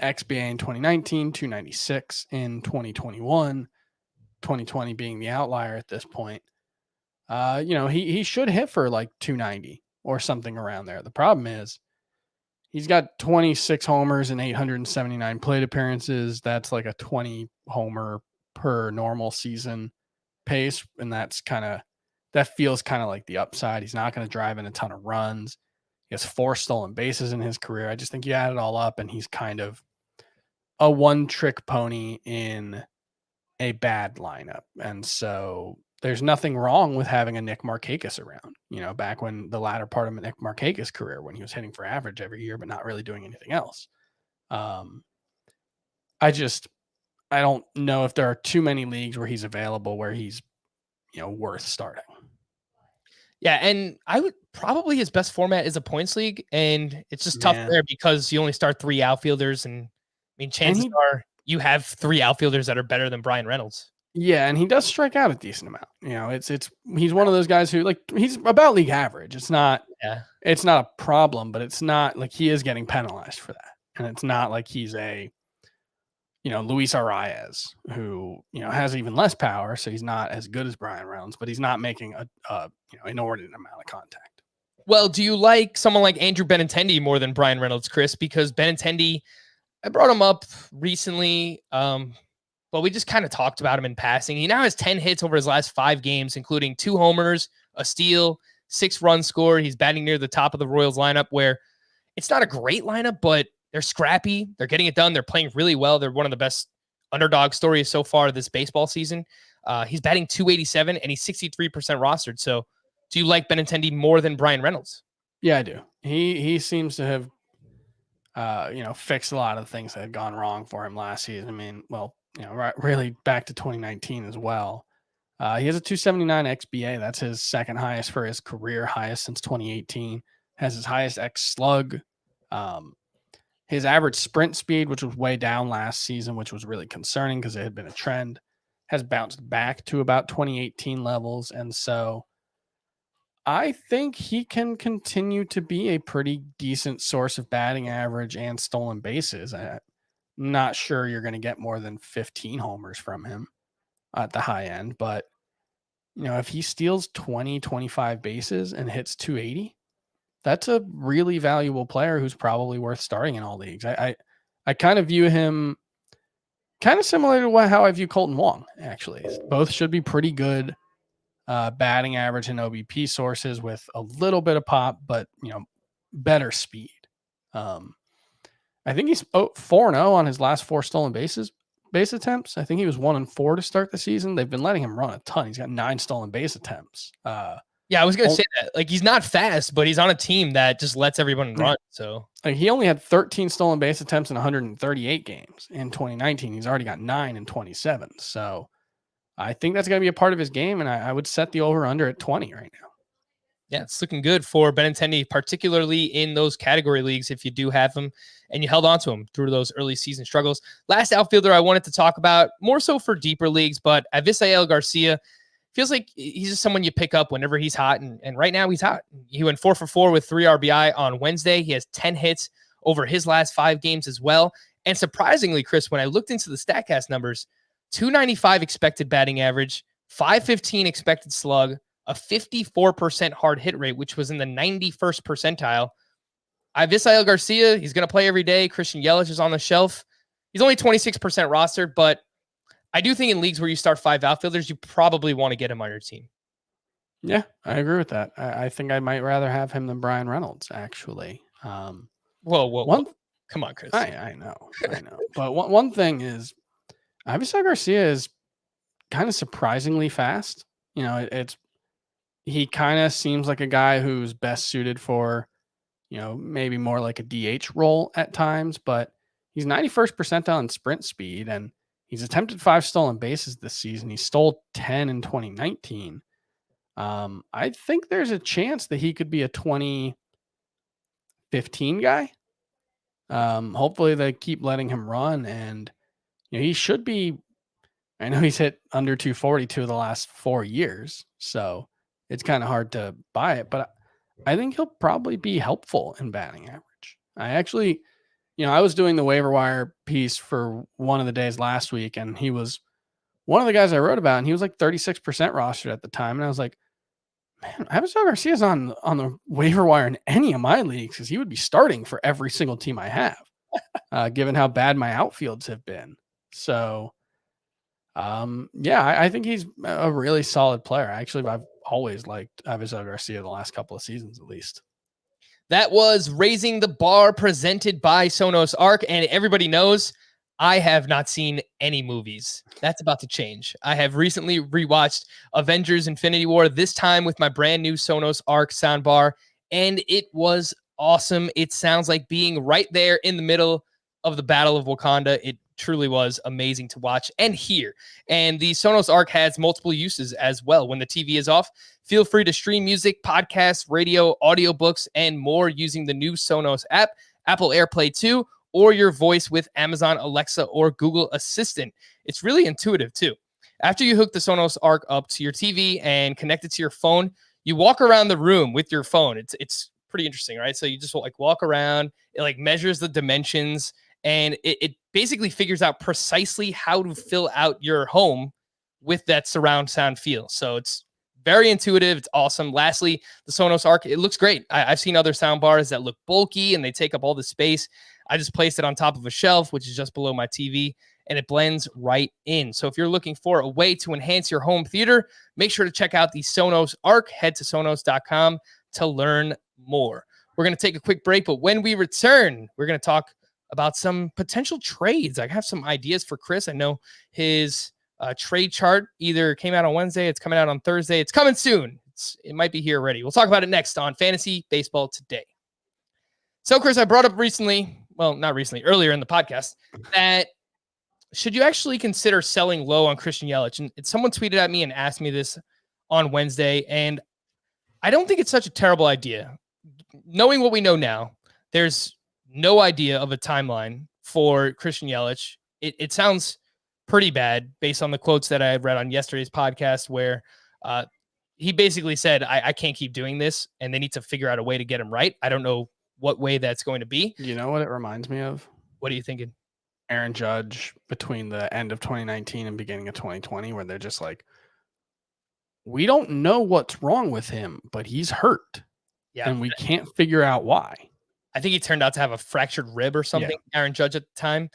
XBA in 2019, 296 in 2021, 2020 being the outlier at this point. He should hit for like 290 or something around there. The problem is he's got 26 homers and 879 plate appearances. That's like a 20 homer per normal season pace. And that feels kind of like the upside. He's not going to drive in a ton of runs. He has 4 stolen bases in his career. I just think you add it all up and he's kind of a one-trick pony in a bad lineup. And so there's nothing wrong with having a Nick Markakis around, back when the latter part of Nick Markakis' career, when he was hitting for average every year, but not really doing anything else. I don't know if there are too many leagues where he's available, where he's, worth starting. Yeah, and I would probably his best format is a points league, and it's just tough there because you only start 3 outfielders, and I mean chances are you have 3 outfielders that are better than Brian Reynolds. Yeah, and he does strike out a decent amount. He's one of those guys who he's about league average. It's not a problem, but it's not like he is getting penalized for that, and it's not like he's a Luis Arias, who, has even less power. So he's not as good as Brian Reynolds, but he's not making a inordinate amount of contact. Well, do you like someone like Andrew Benintendi more than Brian Reynolds, Chris? Because Benintendi, I brought him up recently, but we just kind of talked about him in passing. He now has 10 hits over his last 5 games, including 2 homers, a steal, 6 runs scored. He's batting near the top of the Royals lineup, where it's not a great lineup, but they're scrappy. They're getting it done. They're playing really well. They're one of the best underdog stories so far this baseball season. He's batting 287 and he's 63% rostered. So do you like Benintendi more than Brian Reynolds? Yeah, I do. He seems to have, fixed a lot of the things that had gone wrong for him last season. I mean, really back to 2019 as well. He has a 279 XBA. That's his 2nd highest for his career, highest since 2018. Has his highest X slug. His average sprint speed, which was way down last season, which was really concerning because it had been a trend, has bounced back to about 2018 levels. And so I think he can continue to be a pretty decent source of batting average and stolen bases. I'm not sure you're going to get more than 15 homers from him at the high end, but if he steals 20, 25 bases and hits 280, that's a really valuable player who's probably worth starting in all leagues. I kind of view him kind of similar to how I view Colton Wong, actually. Both should be pretty good batting average and OBP sources with a little bit of pop, but, better speed. I think he's 4-0 on his last 4 stolen base attempts. I think he was 1-4 to start the season. They've been letting him run a ton. He's got 9 stolen base attempts. Yeah, I was going to say that. Like, he's not fast, but he's on a team that just lets everyone run. So he only had 13 stolen base attempts in 138 games in 2019. He's already got 9 in 27. So I think that's going to be a part of his game, and I would set the over-under at 20 right now. Yeah, it's looking good for Benintendi, particularly in those category leagues if you do have him, and you held on to him through those early season struggles. Last outfielder I wanted to talk about, more so for deeper leagues, but Avisail Garcia feels like he's just someone you pick up whenever he's hot, and right now he's hot. He went 4 for 4 with 3 RBI on Wednesday. He has 10 hits over his last 5 games as well. And surprisingly, Chris, when I looked into the StatCast numbers, 295 expected batting average, 515 expected slug, a 54% hard hit rate, which was in the 91st percentile. Avisail Garcia, he's going to play every day. Christian Yelich is on the shelf. He's only 26% rostered, but I do think in leagues where you start 5 outfielders, you probably want to get him on your team. Yeah, I agree with that. I think I might rather have him than Brian Reynolds, actually. Whoa. Come on, Chris. I know. But one thing is, Avisar Garcia is kind of surprisingly fast. You know, he kind of seems like a guy who's best suited for, you know, maybe more like a DH role at times, but he's 91st percentile in sprint speed, and he's attempted 5 stolen bases this season. He stole 10 in 2019. I think there's a chance that he could be a 2015 guy. Hopefully they keep letting him run, and you know, he should be. I know he's hit under 242 of the last 4 years, so it's kind of hard to buy it, but I think he'll probably be helpful in batting average. I actually, you know, I was doing the waiver wire piece for one of the days last week, and he was one of the guys I wrote about, and he was like 36% rostered at the time, and I was like, man, Avisar Garcia's on the waiver wire in any of my leagues because he would be starting for every single team I have, given how bad my outfields have been. So, yeah, I think he's a really solid player. Actually, I've always liked Avisar Garcia the last couple of seasons, at least. That was Raising the Bar presented by Sonos Arc, and everybody knows I have not seen any movies. That's about to change. I have recently rewatched Avengers Infinity War, this time with my brand new Sonos Arc soundbar, and it was awesome. It sounds like being right there in the middle of the Battle of Wakanda. It truly was amazing to watch and hear. And the Sonos Arc has multiple uses as well. When the TV is off, feel free to stream music, podcasts, radio, audiobooks, and more using the new Sonos app, Apple AirPlay 2, or your voice with Amazon Alexa or Google Assistant. It's really intuitive too. After you hook the Sonos Arc up to your TV and connect it to your phone, you walk around the room with your phone. It's pretty interesting, right? So you just like walk around, it like measures the dimensions, and it basically figures out precisely how to fill out your home with that surround sound feel. So it's very intuitive. It's awesome. Lastly, the Sonos Arc, it looks great. I've seen other sound bars that look bulky and they take up all the space. I just placed it on top of a shelf, which is just below my TV, and it blends right in. So if you're looking for a way to enhance your home theater, make sure to check out the Sonos Arc. Head to sonos.com to learn more. We're going to take a quick break, but when we return, we're going to talk about some potential trades. I have some ideas for Chris. I know his trade chart either came out on Wednesday, it's coming out on Thursday, it's coming soon. It might be here already. We'll talk about it next on Fantasy Baseball Today. So, Chris, I brought up recently, well, not recently, earlier in the podcast, that should you actually consider selling low on Christian Yelich? And someone tweeted at me and asked me this on Wednesday, and I don't think it's such a terrible idea. Knowing what we know now, there's no idea of a timeline for Christian Yelich. It sounds pretty bad based on the quotes that I read on yesterday's podcast, where he basically said, I can't keep doing this, and they need to figure out a way to get him right. I don't know what way that's going to be. You know what it reminds me of? What are you thinking? Aaron Judge between the end of 2019 and beginning of 2020, where they're just like, we don't know what's wrong with him, but he's hurt. Yeah. And we can't figure out why. I think he turned out to have a fractured rib or something, yeah. Aaron Judge at the time.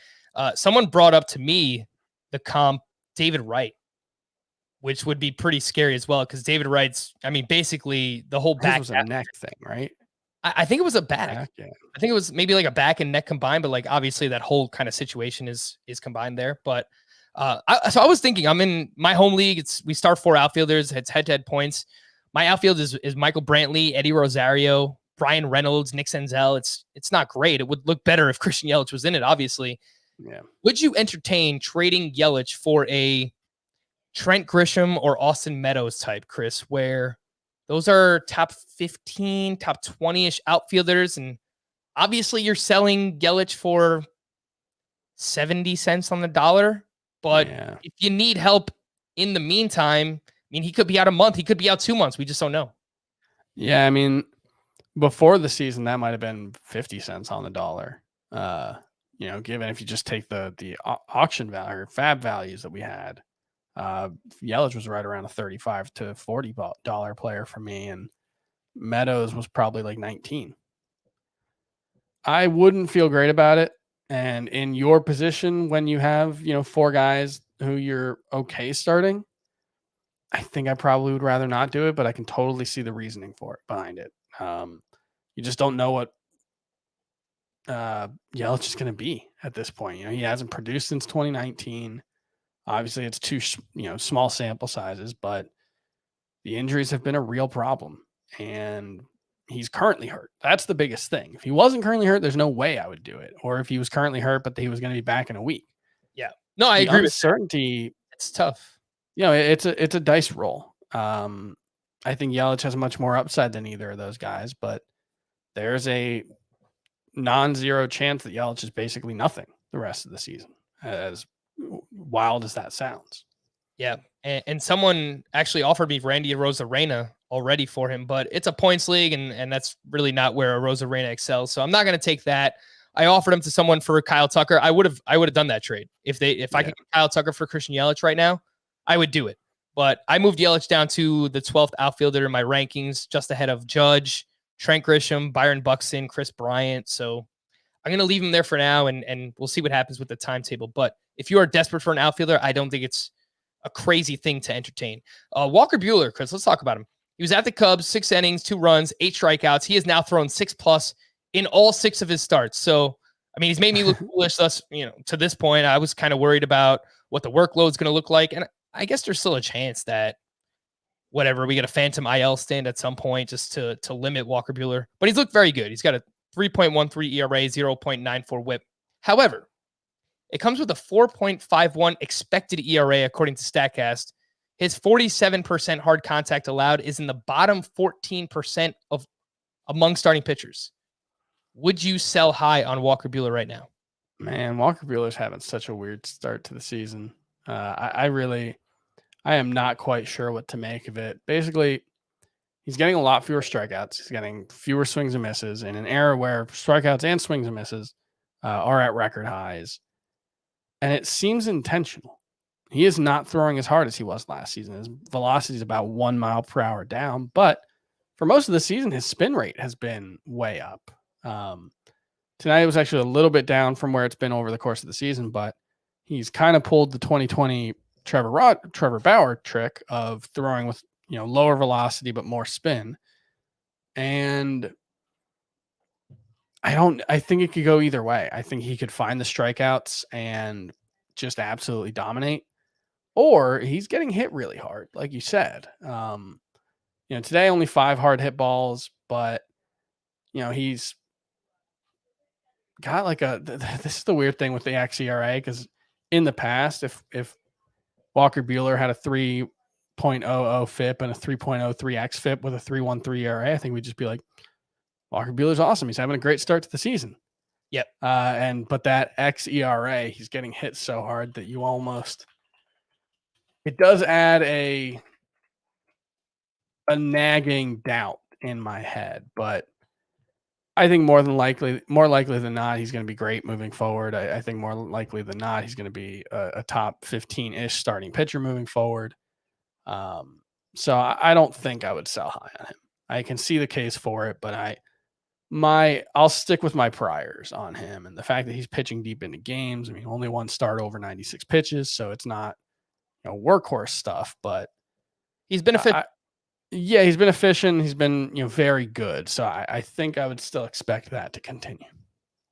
Someone brought up to me the comp David Wright, which would be pretty scary as well, because David Wright's, I mean, basically the whole back was a neck thing, right? I think it was a back. Yeah. I think it was maybe like a back and neck combined, but like obviously that whole kind of situation is combined there. But so I was thinking, I'm in my home league. We start 4 outfielders. It's head-to-head points. My outfield is Michael Brantley, Eddie Rosario, Brian Reynolds, Nick Senzel. It's not great. It would look better if Christian Yelich was in it, obviously. Yeah. Would you entertain trading Yelich for a Trent Grisham or Austin Meadows type, Chris, where those are top 15, top 20-ish outfielders, and obviously you're selling Yelich for 70 cents on the dollar, but if you need help in the meantime, I mean, he could be out a month, he could be out 2 months, we just don't know. Yeah, I mean, before the season, that might have been 50 cents on the dollar. You know, given if you just take the auction value or fab values that we had, Yelich was right around a $35 to $40 player for me, and Meadows was probably like 19. I wouldn't feel great about it. And in your position, when you have, 4 guys who you're okay starting, I think I probably would rather not do it, but I can totally see the reasoning for it behind it. You just don't know what Yelich is going to be at this point. He hasn't produced since 2019. Obviously, it's too small sample sizes, but the injuries have been a real problem, and he's currently hurt. That's the biggest thing. If he wasn't currently hurt, there's no way I would do it. Or if he was currently hurt, but he was going to be back in a week. Yeah. No, I agree with uncertainty. It's tough. It's a dice roll. I think Yelich has much more upside than either of those guys, but there's a non-zero chance that Yelich is basically nothing the rest of the season, as wild as that sounds. Yeah. And someone actually offered me Randy Arozarena already for him, but it's a points league, and that's really not where Arozarena excels. So I'm not going to take that. I offered him to someone for Kyle Tucker. I would have done that trade. If I could get Kyle Tucker for Christian Yelich right now, I would do it. But I moved Yelich down to the 12th outfielder in my rankings, just ahead of Judge, Trent Grisham, Byron Buxton, Chris Bryant. So I'm going to leave him there for now, and we'll see what happens with the timetable. But if you are desperate for an outfielder, I don't think it's a crazy thing to entertain. Walker Buehler, Chris, let's talk about him. He was at the Cubs, 6 innings, 2 runs, 8 strikeouts. He has now thrown 6+ in all 6 of his starts. So, I mean, he's made me look foolish thus, to this point. I was kind of worried about what the workload is going to look like. And I guess there's still a chance that we get a phantom IL stand at some point just to limit Walker Buehler. But he's looked very good. He's got a 3.13 ERA, 0.94 whip. However, it comes with a 4.51 expected ERA, according to StatCast. His 47% hard contact allowed is in the bottom 14% among starting pitchers. Would you sell high on Walker Buehler right now? Man, Walker Buehler's having such a weird start to the season. I am not quite sure what to make of it. Basically, he's getting a lot fewer strikeouts. He's getting fewer swings and misses in an era where strikeouts and swings and misses are at record highs. And it seems intentional. He is not throwing as hard as he was last season. His velocity is about 1 mile per hour down. But for most of the season, his spin rate has been way up. Tonight it was actually a little bit down from where it's been over the course of the season, but he's kind of pulled the 2020 Trevor Bauer trick of throwing with lower velocity but more spin. And I think it could go either way. I think he could find the strikeouts and just absolutely dominate, or he's getting hit really hard, like you said. Today only 5 hard hit balls, but he's got like this is the weird thing with the xERA, because in the past, if Walker Buehler had a 3.00 FIP and a 3.03 xFIP with a 3.13 ERA, I think we'd just be like, Walker Buehler's awesome. He's having a great start to the season. Yep. But that xERA, he's getting hit so hard that it does add a nagging doubt in my head. But I think more likely than not, he's going to be great moving forward. I think more likely than not, he's going to be a top 15-ish starting pitcher moving forward. So I don't think I would sell high on him. I can see the case for it, but I'll stick with my priors on him, and the fact that he's pitching deep into games. I mean, only 1 start over 96 pitches, so it's not workhorse stuff, but he's been efficient. He's been efficient. He's been very good. So I think I would still expect that to continue.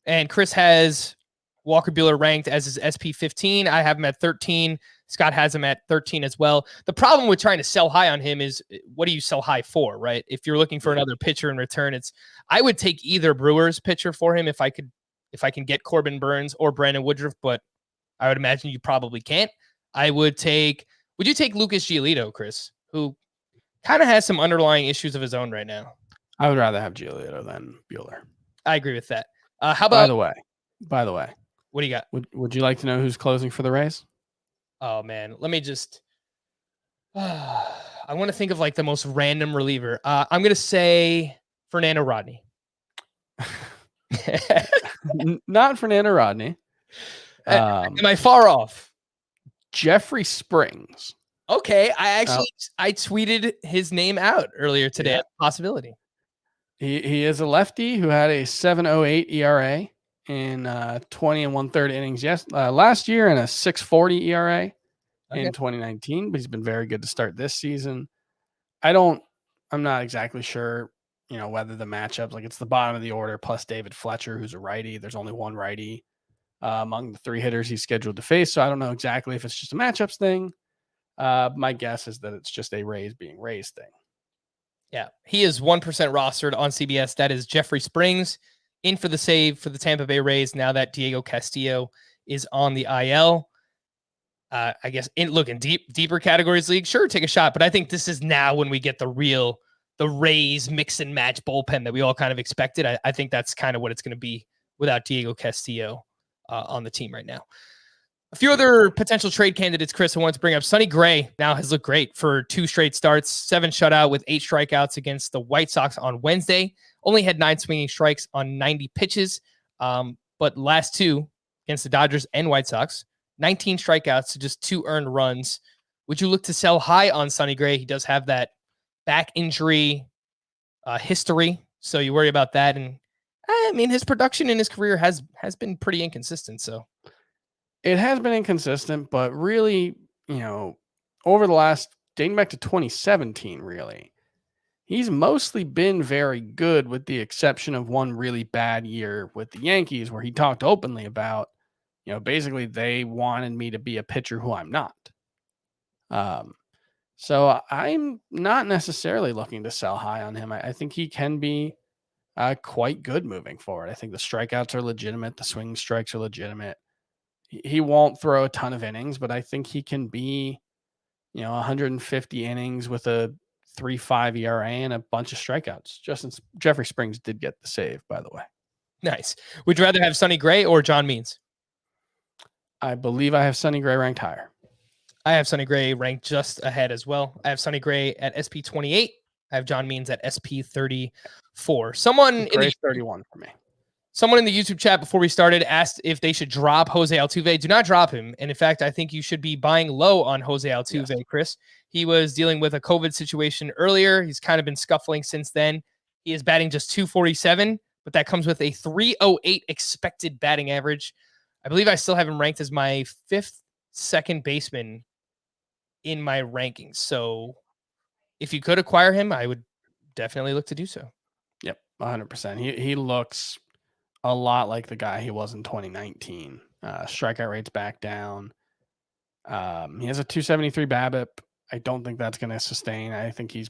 And Chris has Walker Buehler ranked as his SP15. I have him at 13. Scott has him at 13 as well. The problem with trying to sell high on him is, what do you sell high for, right? If you're looking for another pitcher in return, I would take either Brewers pitcher for him if I can get Corbin Burns or Brandon Woodruff, but I would imagine you probably can't. Would you take Lucas Giolito, Chris, who kind of has some underlying issues of his own right now? I would rather have Giolito than Buehler. I agree with that. How about? By the way, what do you got? Would you like to know who's closing for the Rays? Oh man, let me just. I want to think of like the most random reliever. I'm gonna say Fernando Rodney. Not Fernando Rodney. Am I far off? Jeffrey Springs. Okay, I tweeted his name out earlier today. Yeah. Possibility. He is a lefty who had a 7.08 ERA in 20 1/3 innings last year, and a 6.40 ERA in Okay. 2019, but he's been very good to start this season. I'm not exactly sure, whether the matchups, like it's the bottom of the order plus David Fletcher, who's a righty. There's only one righty among the 3 hitters he's scheduled to face. So I don't know exactly if it's just a matchups thing. My guess is that it's just a Rays being Rays thing. Yeah, he is 1% rostered on CBS. That is Jeffrey Springs in for the save for the Tampa Bay Rays now that Diego Castillo is on the IL. I guess in deeper categories league, sure, take a shot. But I think this is now when we get the Rays mix and match bullpen that we all kind of expected. I think that's kind of what it's going to be without Diego Castillo on the team right now. A few other potential trade candidates, Chris, I wanted to bring up. Sonny Gray now has looked great for 2 straight starts, 7 shutout with 8 strikeouts against the White Sox on Wednesday. Only had 9 swinging strikes on 90 pitches. But last 2 against the Dodgers and White Sox, 19 strikeouts to just 2 earned runs. Would you look to sell high on Sonny Gray? He does have that back injury history, so you worry about that. And I mean, his production in his career has been pretty inconsistent. So it has been inconsistent, but really, over the last dating back to 2017, really, he's mostly been very good, with the exception of one really bad year with the Yankees, where he talked openly about, basically they wanted me to be a pitcher who I'm not. So I'm not necessarily looking to sell high on him. I think he can be quite good moving forward. I think the strikeouts are legitimate. The swing strikes are legitimate. He won't throw a ton of innings, but I think he can be, 150 innings with a 3.5 ERA and a bunch of strikeouts. Jeffrey Springs did get the save, by the way. nice. Would you rather have Sonny Gray or John Means? I believe I have Sonny Gray ranked higher. I have Sonny Gray ranked just ahead as well. I have Sonny Gray at SP 28. I have John Means at SP 34. Gray's 31 for me. Someone in the YouTube chat before we started asked if they should drop Jose Altuve. Do not drop him. And in fact, I think you should be buying low on Jose Altuve, yes. Chris. He was dealing with a COVID situation earlier. He's kind of been scuffling since then. He is batting just 247, but that comes with a 308 expected batting average. I believe I still have him ranked as my 5th second baseman in my rankings. So if you could acquire him, I would definitely look to do so. Yep, 100%. He looks a lot like the guy he was in 2019. Strikeout rate's back down. He has a 273 BABIP. I don't think that's going to sustain. I think he's,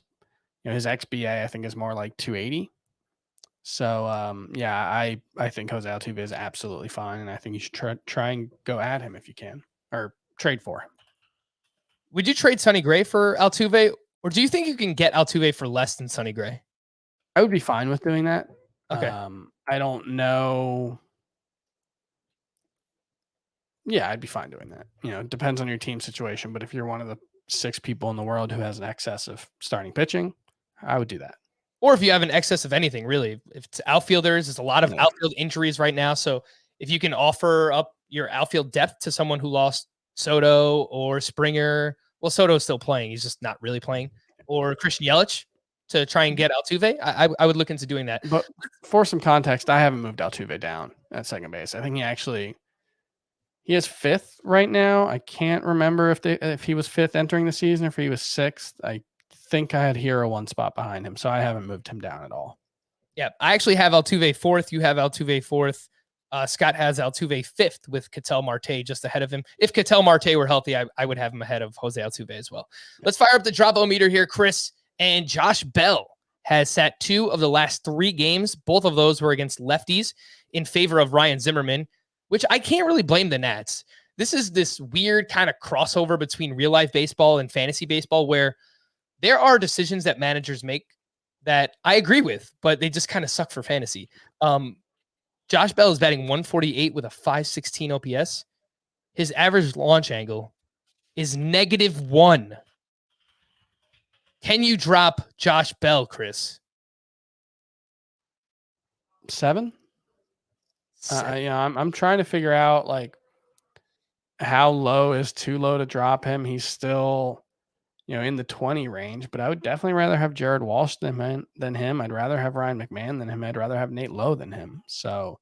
his XBA, I think, is more like 280. So, I think Jose Altuve is absolutely fine, and I think you should try and go at him if you can, or trade for him. Would you trade Sonny Gray for Altuve, or do you think you can get Altuve for less than Sonny Gray? I would be fine with doing that. Okay. I don't know. Yeah, I'd be fine doing that. It depends on your team situation, but if you're one of the 6 people in the world who has an excess of starting pitching, I would do that. Or if you have an excess of anything, really. If it's outfielders, there's a lot of outfield injuries right now. So if you can offer up your outfield depth to someone who lost Soto or Springer, well, Soto's still playing. He's just not really playing. Or Christian Yelich to try and get Altuve, I would look into doing that. But for some context, I haven't moved Altuve down at second base. I think he has 5th right now. I can't remember if he was 5th entering the season or if he was 6th. I think I had Hero 1 spot behind him, so I haven't moved him down at all. Yeah, I actually have Altuve 4th. You have Altuve 4th. Scott has Altuve 5th with Ketel Marte just ahead of him. If Ketel Marte were healthy, I would have him ahead of Jose Altuve as well. Let's fire up the Dropometer here, Chris. And Josh Bell has sat 2 of the last 3 games. Both of those were against lefties in favor of Ryan Zimmerman, which I can't really blame the Nats. This is this weird kind of crossover between real life baseball and fantasy baseball where there are decisions that managers make that I agree with, but they just kind of suck for fantasy. Josh Bell is batting 148 with a 516 OPS. His average launch angle is -1. Can you drop Josh Bell, Chris? 7? I'm trying to figure out like how low is too low to drop him. He's still, in the 20 range, but I would definitely rather have Jared Walsh than him. I'd rather have Ryan McMahon than him. I'd rather have Nate Lowe than him. So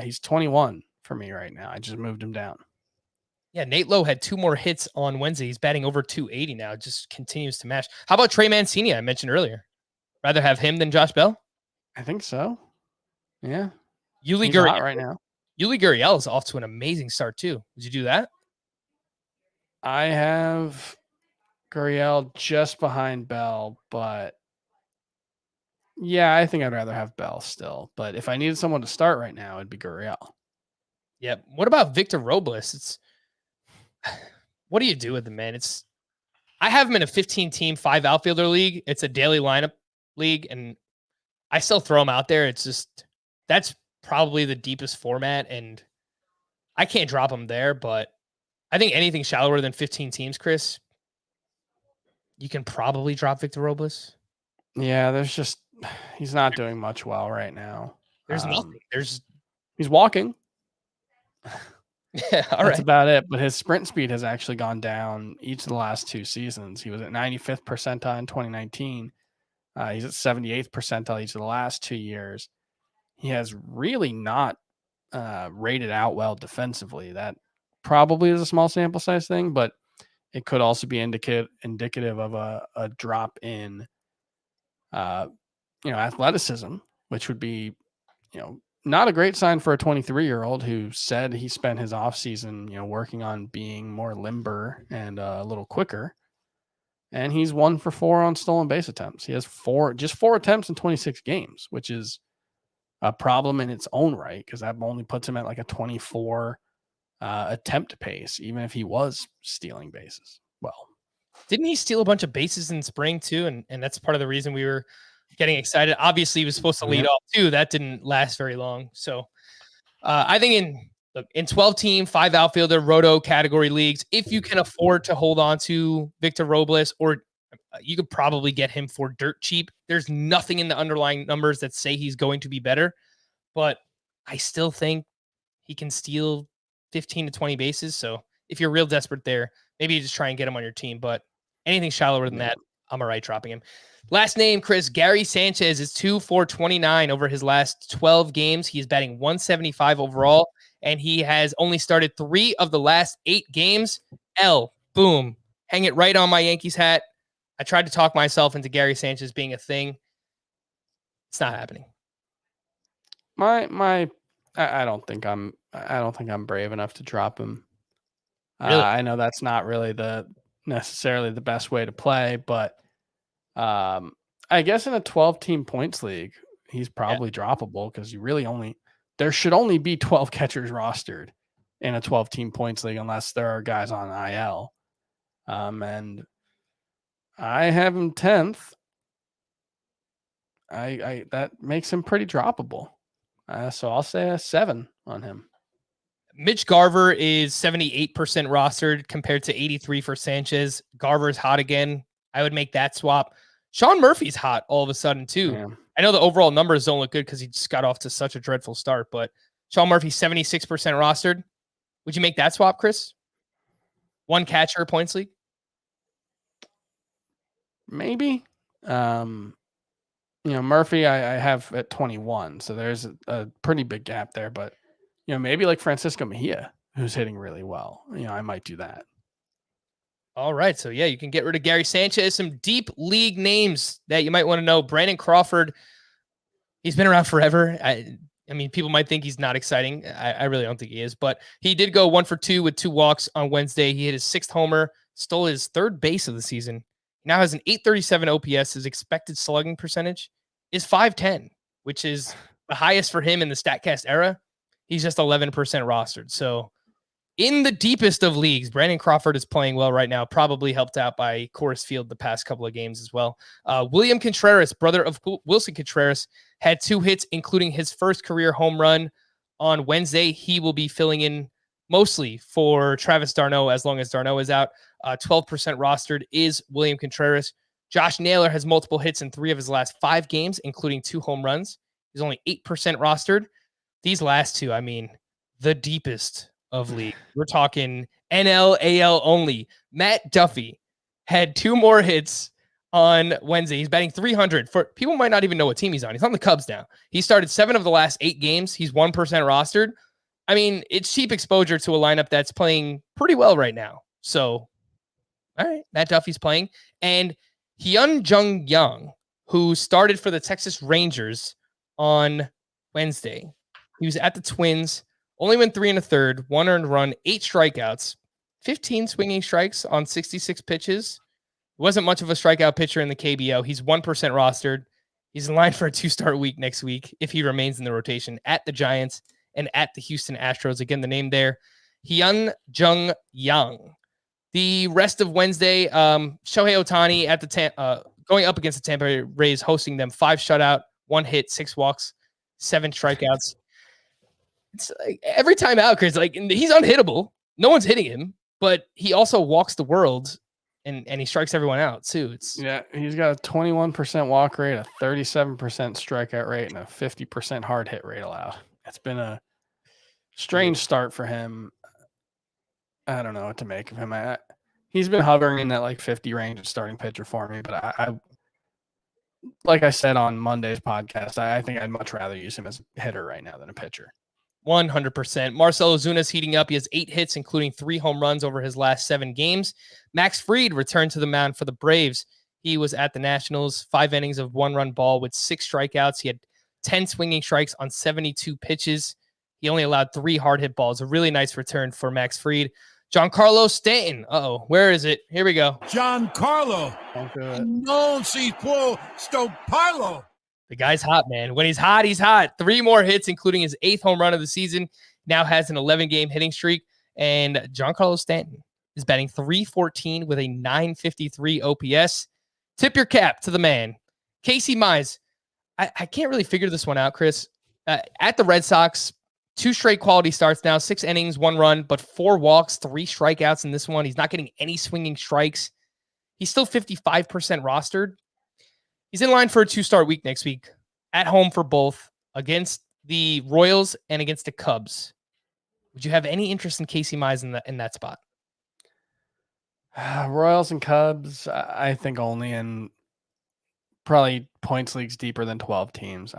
he's 21 for me right now. I just moved him down. Yeah, Nate Lowe had 2 more hits on Wednesday. He's batting over 280 now. Just continues to mash. How about Trey Mancini? I mentioned earlier. Rather have him than Josh Bell? I think so. Yeah. Yuli He's hot right now. Yuli Gurriel is off to an amazing start too. Did you do that? I have Gurriel just behind Bell, but yeah, I think I'd rather have Bell still. But if I needed someone to start right now, it'd be Gurriel. Yeah. What about Victor Robles? What do you do with him, man? I have him in a 15-team 5 outfielder league. It's a daily lineup league, and I still throw him out there. It's just that's probably the deepest format, and I can't drop him there. But I think anything shallower than 15 teams, Chris, you can probably drop Victor Robles. Yeah, he's not doing much well right now. There's nothing. He's walking. Yeah, That's about it. But his sprint speed has actually gone down each of the last 2 seasons. He was at 95th percentile in 2019. He's at 78th percentile each of the last 2 years. He has really not rated out well defensively. That probably is a small sample size thing, but it could also be indicative of a drop in, athleticism, which would be, not a great sign for a 23-year-old who said he spent his offseason, working on being more limber and a little quicker. And he's 1 for 4 on stolen base attempts. He has 4 attempts in 26 games, which is a problem in its own right, because that only puts him at like a 24 attempt pace, even if he was stealing bases. Well, didn't he steal a bunch of bases in spring too? And that's part of the reason we were getting excited. Obviously, he was supposed to lead off too. That didn't last very long. So I think in 12-team, 5 outfielder roto category leagues, if you can afford to hold on to Victor Robles, or you could probably get him for dirt cheap. There's nothing in the underlying numbers that say he's going to be better, but I still think he can steal 15 to 20 bases. So if you're real desperate there, maybe you just try and get him on your team, but anything shallower than that, I'm all right dropping him. Last name, Chris, Gary Sanchez is 2 for 29 over his last 12 games. He is batting 175 overall, and he has only started 3 of the last 8 games. Boom. Hang it right on my Yankees hat. I tried to talk myself into Gary Sanchez being a thing. It's not happening. I don't think I'm brave enough to drop him. Really? I know that's not really necessarily the best way to play, but I guess in a 12-team points league, he's probably droppable, because there should only be 12 catchers rostered in a 12-team points league, unless there are guys on IL. And I have him 10th. That makes him pretty droppable. So I'll say a 7 on him. Mitch Garver is 78% rostered compared to 83 for Sanchez. Garver's hot again. I would make that swap. Sean Murphy's hot all of a sudden too. Yeah. I know the overall numbers don't look good because he just got off to such a dreadful start, but Sean Murphy 76% rostered. Would you make that swap, Chris? 1 catcher points league? Maybe. Murphy I have at 21, so there's a pretty big gap there, but maybe like Francisco Mejia, who's hitting really well. I might do that. All right. So, yeah, you can get rid of Gary Sanchez. Some deep league names that you might want to know. Brandon Crawford, he's been around forever. I mean, people might think he's not exciting. I really don't think he is. But he did go 1 for 2 with 2 walks on Wednesday. He hit his 6th homer, stole his 3rd base of the season. He now has an 837 OPS. His expected slugging percentage is .510, which is the highest for him in the StatCast era. He's just 11% rostered. So, in the deepest of leagues, Brandon Crawford is playing well right now, probably helped out by Coors Field the past couple of games as well. William Contreras, brother of Wilson Contreras, had 2 hits, including his first career home run on Wednesday. He will be filling in mostly for Travis d'Arnaud as long as d'Arnaud is out. 12% rostered is William Contreras. Josh Naylor has multiple hits in 3 of his last 5 games, including 2 home runs. He's only 8% rostered. These last 2, I mean, the deepest of league. We're talking NL, AL only. Matt Duffy had 2 more hits on Wednesday. He's batting 300. For people might not even know what team he's on. He's on the Cubs now. He started 7 of the last 8 games. He's 1% rostered. I mean, it's cheap exposure to a lineup that's playing pretty well right now. So, all right, Matt Duffy's playing. And Hyun-Jung Young, who started for the Texas Rangers on Wednesday. He was at the Twins, only went 3 1/3, 1 earned run, 8 strikeouts, 15 swinging strikes on 66 pitches. Wasn't much of a strikeout pitcher in the KBO. He's 1% rostered. He's in line for a 2-start week next week if he remains in the rotation at the Giants and at the Houston Astros. Again, the name there, Hyun-Jung Young. The rest of Wednesday, Shohei Ohtani at the going up against the Tampa Bay Rays, hosting them. 5 shutout, 1 hit, 6 walks, 7 strikeouts. It's like every time out, Chris, like he's unhittable. No one's hitting him, but he also walks the world and he strikes everyone out too. He's got a 21% walk rate, a 37% strikeout rate, and a 50% hard hit rate allowed. It's been a strange start for him. I don't know what to make of him. He's been hovering in that like 50 range of starting pitcher for me, but I like I said on Monday's podcast, I think I'd much rather use him as a hitter right now than a pitcher. 100%. Marcell Ozuna's heating up. He has 8 hits, including 3 home runs over his last 7 games. Max Fried returned to the mound for the Braves. He was at the Nationals, 5 innings of 1-run ball with 6 strikeouts. He had 10 swinging strikes on 72 pitches. He only allowed 3 hard hit balls. A really nice return for Max Fried. Giancarlo Stanton. Where is it? Here we go. Giancarlo. Non si può stopparlo. The guy's hot, man. When he's hot, he's hot. 3 more hits, including his 8th home run of the season. Now has an 11-game hitting streak. And Giancarlo Stanton is batting .314 with a .953 OPS. Tip your cap to the man. Casey Mize. I can't really figure this one out, Chris. At the Red Sox, 2 straight quality starts now, 6 innings, 1 run, but 4 walks, 3 strikeouts in this one. He's not getting any swinging strikes. He's still 55% rostered. He's in line for a 2-start week next week. At home for both, against the Royals and against the Cubs. Would you have any interest in Casey Mize in that spot? Royals and Cubs, I think only in probably points leagues deeper than 12 teams.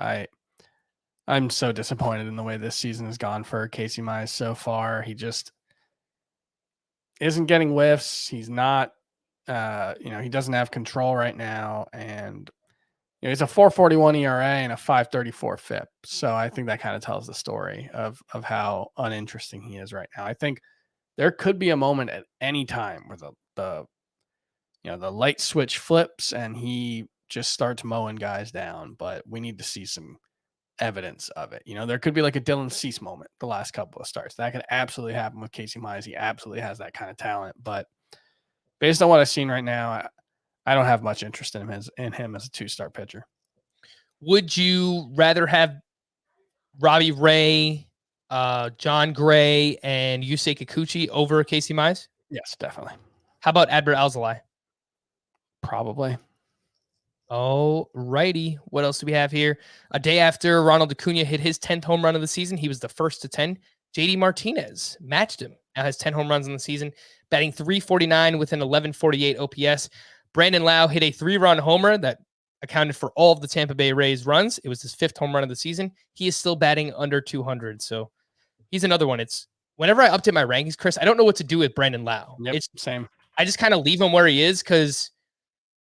I'm so disappointed in the way this season has gone for Casey Mize so far. He just isn't getting whiffs. He's not, he doesn't have control right now. And he's a 4.41 ERA and a 5.34 FIP. So I think that kind of tells the story of how uninteresting he is right now. I think there could be a moment at any time where the light switch flips and he just starts mowing guys down, but we need to see some evidence of it. There could be like a Dylan Cease moment the last couple of starts. That could absolutely happen with Casey Mize. He absolutely has that kind of talent, but based on what I've seen right now, I don't have much interest in him as a 2-start pitcher. Would you rather have Robbie Ray, Jon Gray, and Yusei Kikuchi over Casey Mize? Yes, definitely. How about Adbert Alzolay? Probably. Oh, righty. What else do we have here? A day after Ronald Acuna hit his 10th home run of the season, he was the first to 10. JD Martinez matched him. Now has 10 home runs in the season, batting .349 with an 11.48 OPS. Brandon Lau hit a 3-run homer that accounted for all of the Tampa Bay Rays runs. It was his 5th home run of the season. He is still batting under 200. So he's another one. It's whenever I update my rankings, Chris, I don't know what to do with Brandon Lau. Yep, it's same. I just kind of leave him where he is because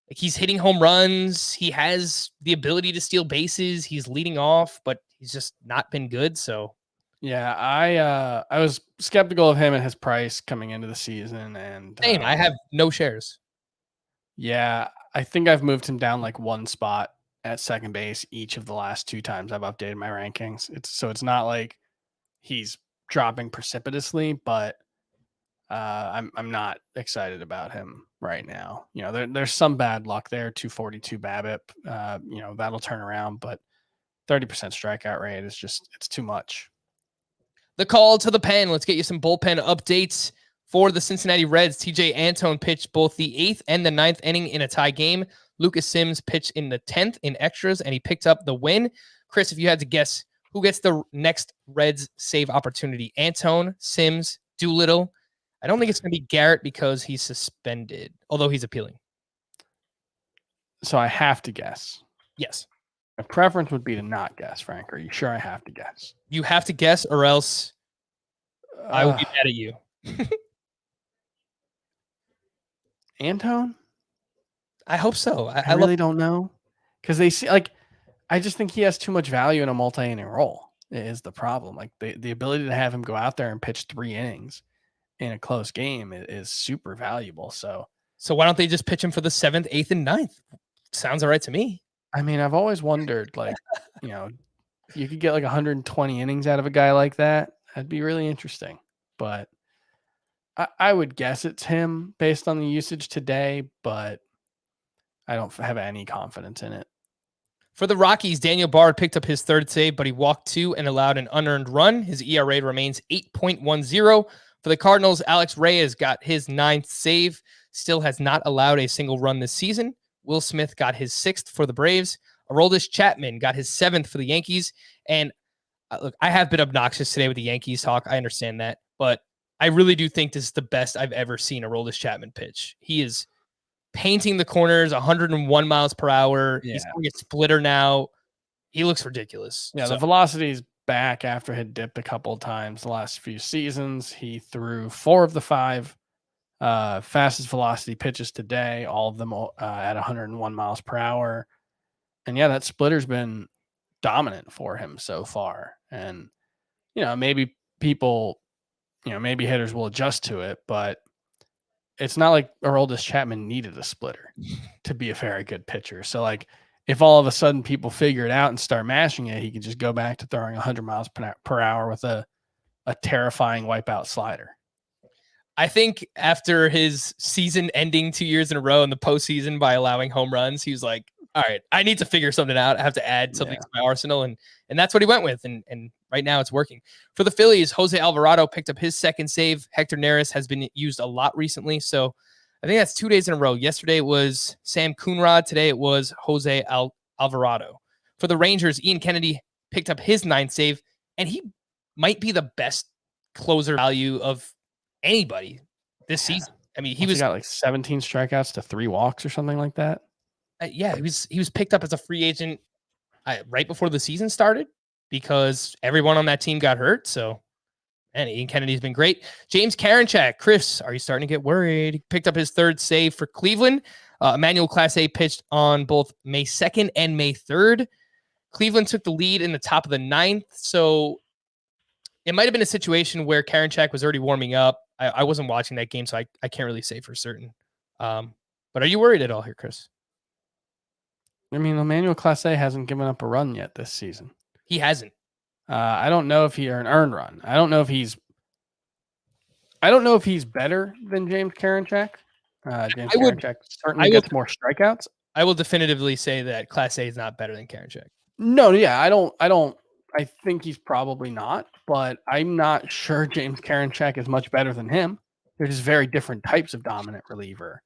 he's hitting home runs. He has the ability to steal bases. He's leading off, but he's just not been good. So yeah, I was skeptical of him and his price coming into the season. And same, I have no shares. Yeah, I think I've moved him down like 1 spot at second base each of the last 2 times I've updated my rankings. It's not like he's dropping precipitously, but I'm not excited about him right now. There's some bad luck there. 242 BABIP, that'll turn around, but 30% strikeout rate is it's too much. The call to the pen. Let's get you some bullpen updates for the Cincinnati Reds. TJ Antone pitched both the 8th and the 9th inning in a tie game. Lucas Sims pitched in the 10th in extras, and he picked up the win. Chris, if you had to guess, who gets the next Reds save opportunity? Antone, Sims, Doolittle? I don't think it's going to be Garrett because he's suspended, although he's appealing. So I have to guess. Yes. My preference would be to not guess, Frank. Are you sure I have to guess? You have to guess, or else I would be mad at you. Antone? I hope so. I really don't know. Because they see, like, I just think he has too much value in a multi-inning role is the problem. Like, the ability to have him go out there and pitch 3 innings in a close game is super valuable. So why don't they just pitch him for the 7th, 8th, and 9th? Sounds all right to me. I mean, I've always wondered, like, you could get like 120 innings out of a guy like that. That'd be really interesting. But I would guess it's him based on the usage today, but I don't have any confidence in it. For the Rockies, Daniel Bard picked up his 3rd save, but he walked 2 and allowed an unearned run. His ERA remains 8.10. For the Cardinals, Alex Reyes got his 9th save, still has not allowed a single run this season. Will Smith got his 6th for the Braves. Aroldis Chapman got his 7th for the Yankees. And look, I have been obnoxious today with the Yankees talk. I understand that, but I really do think this is the best I've ever seen Aroldis Chapman pitch. He is painting the corners, 101 miles per hour. Yeah. He's going a splitter now. He looks ridiculous. Yeah, the velocity's back after it had dipped a couple of times the last few seasons. He threw 4 of the 5 fastest velocity pitches today, all of them at 101 miles per hour. And yeah, that splitter's been dominant for him so far. And, maybe people, maybe hitters will adjust to it, but it's not like Aroldis Chapman needed a splitter to be a very good pitcher. So, like, if all of a sudden people figure it out and start mashing it, he can just go back to throwing 100 miles per hour with a terrifying wipeout slider. I think after his season ending 2 years in a row in the postseason by allowing home runs, he was like, all right, I need to figure something out. I have to add something to my arsenal. And that's what he went with. And right now it's working. For the Phillies, Jose Alvarado picked up his 2nd save. Hector Neris has been used a lot recently. So I think that's 2 days in a row. Yesterday it was Sam Coonrod. Today it was Jose Alvarado. For the Rangers, Ian Kennedy picked up his 9th save. And he might be the best closer value of anybody this season. I mean, he got like 17 strikeouts to 3 walks or something like that. He was picked up as a free agent right before the season started because everyone on that team got hurt. So, and Ian Kennedy's been great. James Karinchak, Chris, are you starting to get worried? He picked up his 3rd save for Cleveland. Emmanuel Clase pitched on both May 2nd and May 3rd. Cleveland took the lead in the top of the 9th. So it might have been a situation where Karinchak was already warming up. I wasn't watching that game, so I can't really say for certain. But are you worried at all here, Chris? I mean, Emmanuel Clase hasn't given up a run yet this season. He hasn't. I don't know if he an earned run. I don't know if he's better than James Karinchak. James Karinchak certainly gets more strikeouts. I will definitively say that Clase is not better than Karinchak. No, yeah, I think he's probably not, but I'm not sure James Karinchak is much better than him. They're just very different types of dominant reliever.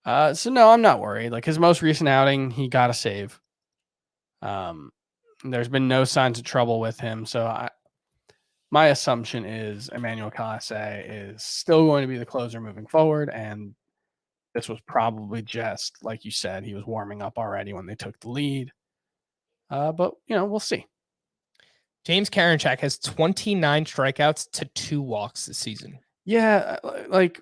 So no, I'm not worried. Like his most recent outing, he got a save. There's been no signs of trouble with him. So my assumption is Emmanuel Clase is still going to be the closer moving forward. And this was probably just, like you said, he was warming up already when they took the lead. But, we'll see. James Karinchak has 29 strikeouts to 2 walks this season. Yeah, like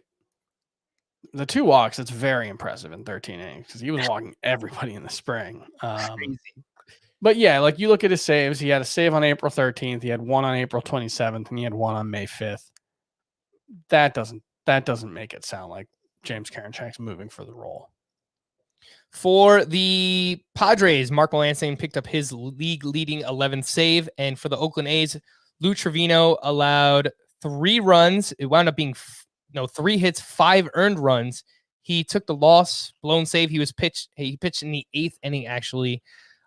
the 2 walks, it's very impressive in 13 innings because he was walking everybody in the spring. Crazy. But yeah, like you look at his saves, he had a save on April 13th, he had one on April 27th, and he had one on May 5th. That doesn't make it sound like James Karinchak's moving for the role. For the Padres, Mark Melancon picked up his league-leading 11th save. And for the Oakland A's, Lou Trevino allowed 3 runs. It wound up being 3 hits, 5 earned runs. He took the loss, blown save. He pitched in the 8th inning, actually,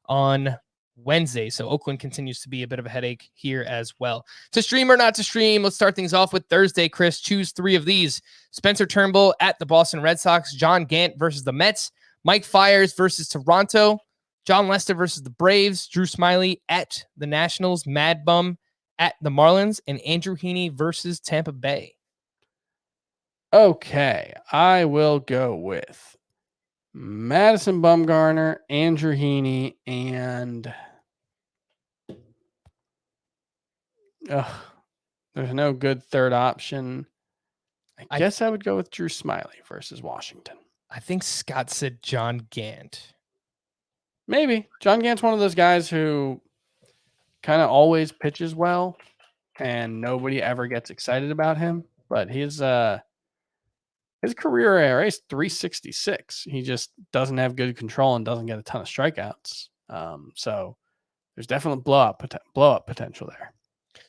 on Wednesday. So Oakland continues to be a bit of a headache here as well. To stream or not to stream, let's start things off with Thursday. Chris, choose 3 of these. Spencer Turnbull at the Boston Red Sox, John Gant versus the Mets, Mike Fiers versus Toronto, John Lester versus the Braves, Drew Smyly at the Nationals, Mad Bum at the Marlins, and Andrew Heaney versus Tampa Bay. Okay, I will go with Madison Bumgarner, Andrew Heaney, and There's no good third option. I guess I would go with Drew Smiley versus Washington. I think Scott said John Gant. Maybe. John Gant's one of those guys who kind of always pitches well, and nobody ever gets excited about him. But his career ERA is 3.66. He just doesn't have good control and doesn't get a ton of strikeouts. So there's definitely blow up potential there.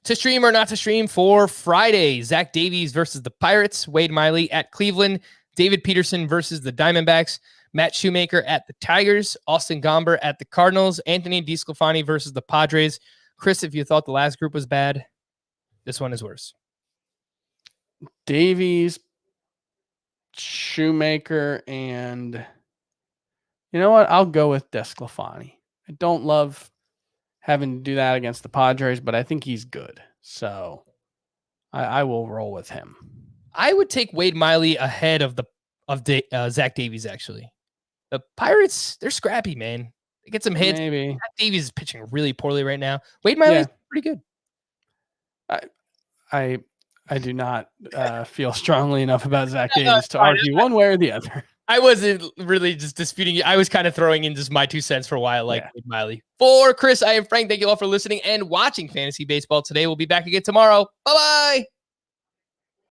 To stream or not to stream for Friday, Zach Davies versus the Pirates, Wade Miley at Cleveland, David Peterson versus the Diamondbacks, Matt Shoemaker at the Tigers, Austin Gomber at the Cardinals, Anthony DeSclafani versus the Padres. Chris, if you thought the last group was bad, this one is worse. Davies, Shoemaker, and you know what? I'll go with DeSclafani. I don't love having to do that against the Padres, but I think he's good. So I will roll with him. I would take Wade Miley ahead of Zach Davies, actually. The Pirates, they're scrappy, man. They get some hits. Maybe. Zach Davies is pitching really poorly right now. Wade Miley's pretty good. I do not feel strongly enough about Zach Davies to argue one way or the other. I wasn't really just disputing you. I was kind of throwing in just my 2 cents for why I like Wade Miley. For Chris, I am Frank. Thank you all for listening and watching Fantasy Baseball today. We'll be back again tomorrow. Bye-bye.